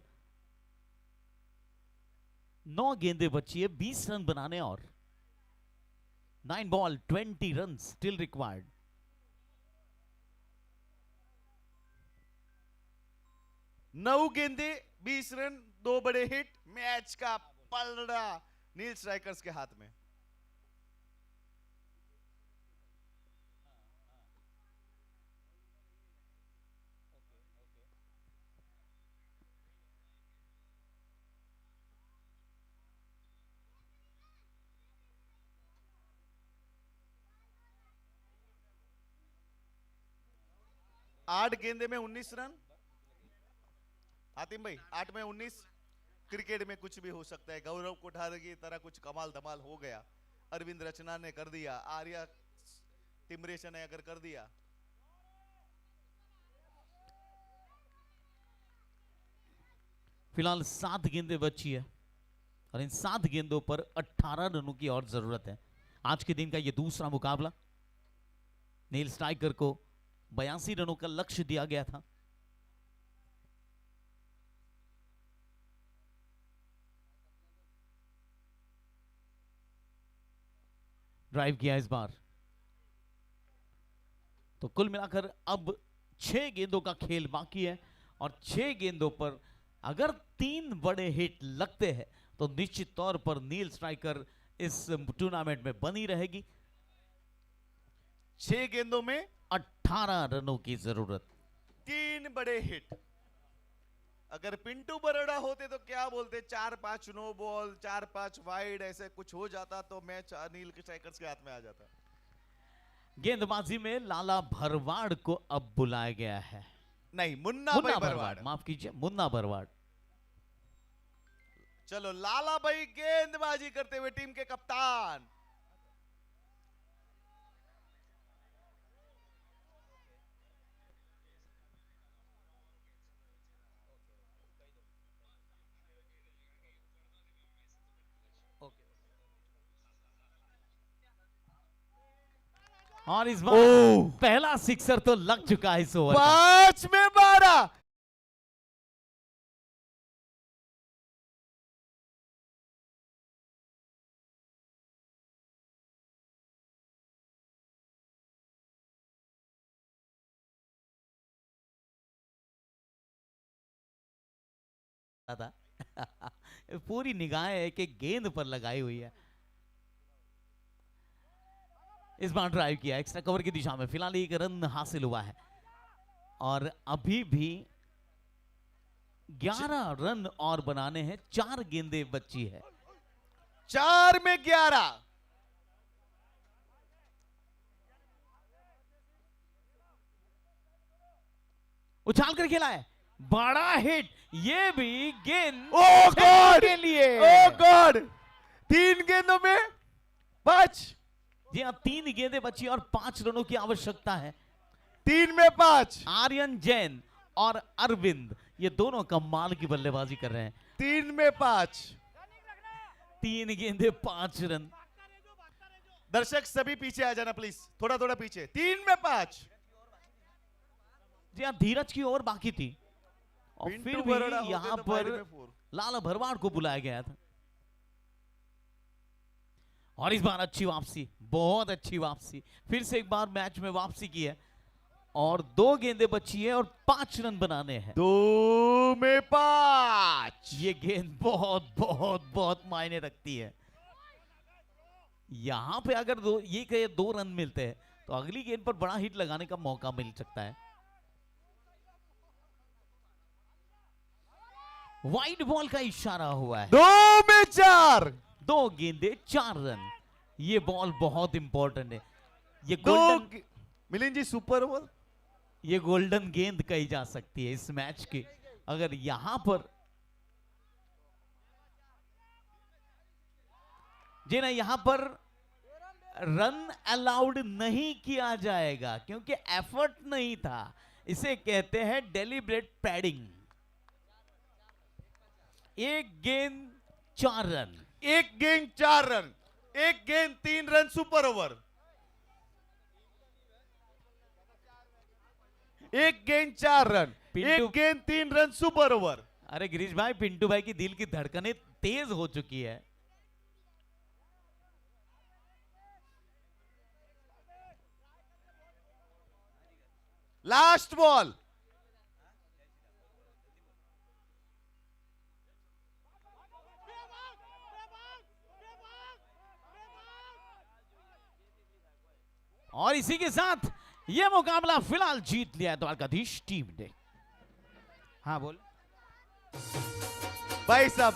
9 गेंदें बची है, 20 रन बनाने और 9 बॉल 20 रन स्टिल रिक्वायर्ड। नौ गेंदे 20 रन, 2 बड़े हिट, मैच का पलड़ा नील स्ट्राइकर्स के हाथ में। आठ गेंदे में 19 रन। आतिम भाई, 8 में 19। क्रिकेट में कुछ भी हो सकता है। गौरव कोठारी की तरह कुछ कमाल धमाल हो गया, अरविंद रचना ने कर दिया, आर्या टिमरेशन ने अगर कर दिया। फिलहाल 7 गेंदें बची है और इन 7 गेंदों पर 18 रनों की और जरूरत है। आज के दिन का यह दूसरा मुकाबला। नील स्ट्राइकर को 82 रनों का लक्ष्य दिया गया था। ड्राइव किया इस बार। तो कुल मिलाकर अब 6 गेंदों का खेल बाकी है और 6 गेंदों पर अगर 3 बड़े हिट लगते हैं तो निश्चित तौर पर नील स्ट्राइकर इस टूर्नामेंट में बनी रहेगी। 6 गेंदों में 18 रनों की जरूरत। 3 बड़े हिट। अगर पिंटू बरोड़ा होते तो क्या बोलते, 4-5 नो बॉल, 4-5 वाइड, ऐसे कुछ हो जाता तो मैच नील स्ट्राइकर्स के हाथ में आ जाता। गेंदबाजी में लाला भरवाड़ को अब बुलाया गया है। नहीं, मुन्ना मुन्ना भाई भरवाड़, भरवाड़। माफ कीजिए, मुन्ना भरवाड़। चलो लाला भाई गेंदबाजी करते हुए टीम के कप्तान। और इस बार पहला सिक्सर तो लग चुका है इस ओवर का। 5 में 12। था पूरी निगाहें एक एक गेंद पर लगाई हुई है। इस बार ड्राइव किया एक्स्ट्रा कवर की दिशा में, फिलहाल 1 रन हासिल हुआ है और अभी भी 11 रन और बनाने हैं। 4 गेंदें बची है। 4 में 11। उछाल कर खेला है, बड़ा हिट। ये भी गेंद ओ गॉड के लिए। ओ गॉड 3 गेंदों में 5। जी हाँ, 3 गेंदें बची और 5 रनों की आवश्यकता है। 3 में 5। आर्यन जैन और अरविंद ये दोनों कमाल की बल्लेबाजी कर रहे हैं। 3 में 5। 3 गेंदें 5 रन। दर्शक सभी पीछे आ जाना प्लीज, थोड़ा थोड़ा पीछे। 3 में 5। जी हाँ, धीरज की ओवर बाकी थी और पिंटू फिर बरोड़ा भी होते यहां तो पर 5 में 4। लाला भरवाड़ को बुलाया गया था। और इस बार अच्छी वापसी, बहुत अच्छी वापसी। फिर से एक बार मैच में वापसी की है और 2 गेंदें बची है और 5 रन बनाने हैं। 2 में 5। ये गेंद बहुत बहुत बहुत मायने रखती है। यहां पे अगर ये कहे 2 रन मिलते हैं तो अगली गेंद पर बड़ा हिट लगाने का मौका मिल सकता है। वाइड बॉल का इशारा हुआ है। 2 में 4। 2 गेंदें 4 रन। ये बॉल बहुत इंपॉर्टेंट है। ये 2 गोल्डन, मिलिंद जी सुपर ओवर। ये गोल्डन गेंद कही जा सकती है इस मैच की। अगर यहां पर जी ना, यहां पर रन अलाउड नहीं किया जाएगा क्योंकि एफर्ट नहीं था। इसे कहते हैं डेलिब्रेट पैडिंग। 1 गेंद 4 रन। 1 गेंद 4 रन। 1 गेंद 3 रन सुपर ओवर। 1 गेंद 4 रन। 1 गेंद 3 रन सुपर ओवर। अरे गिरीश भाई, पिंटू भाई की दिल की धड़कनें तेज हो चुकी है। Last ball. और इसी के साथ यह मुकाबला फिलहाल जीत लिया है द्वारकाधीश टीम ने। हाँ बोल भाई साहब,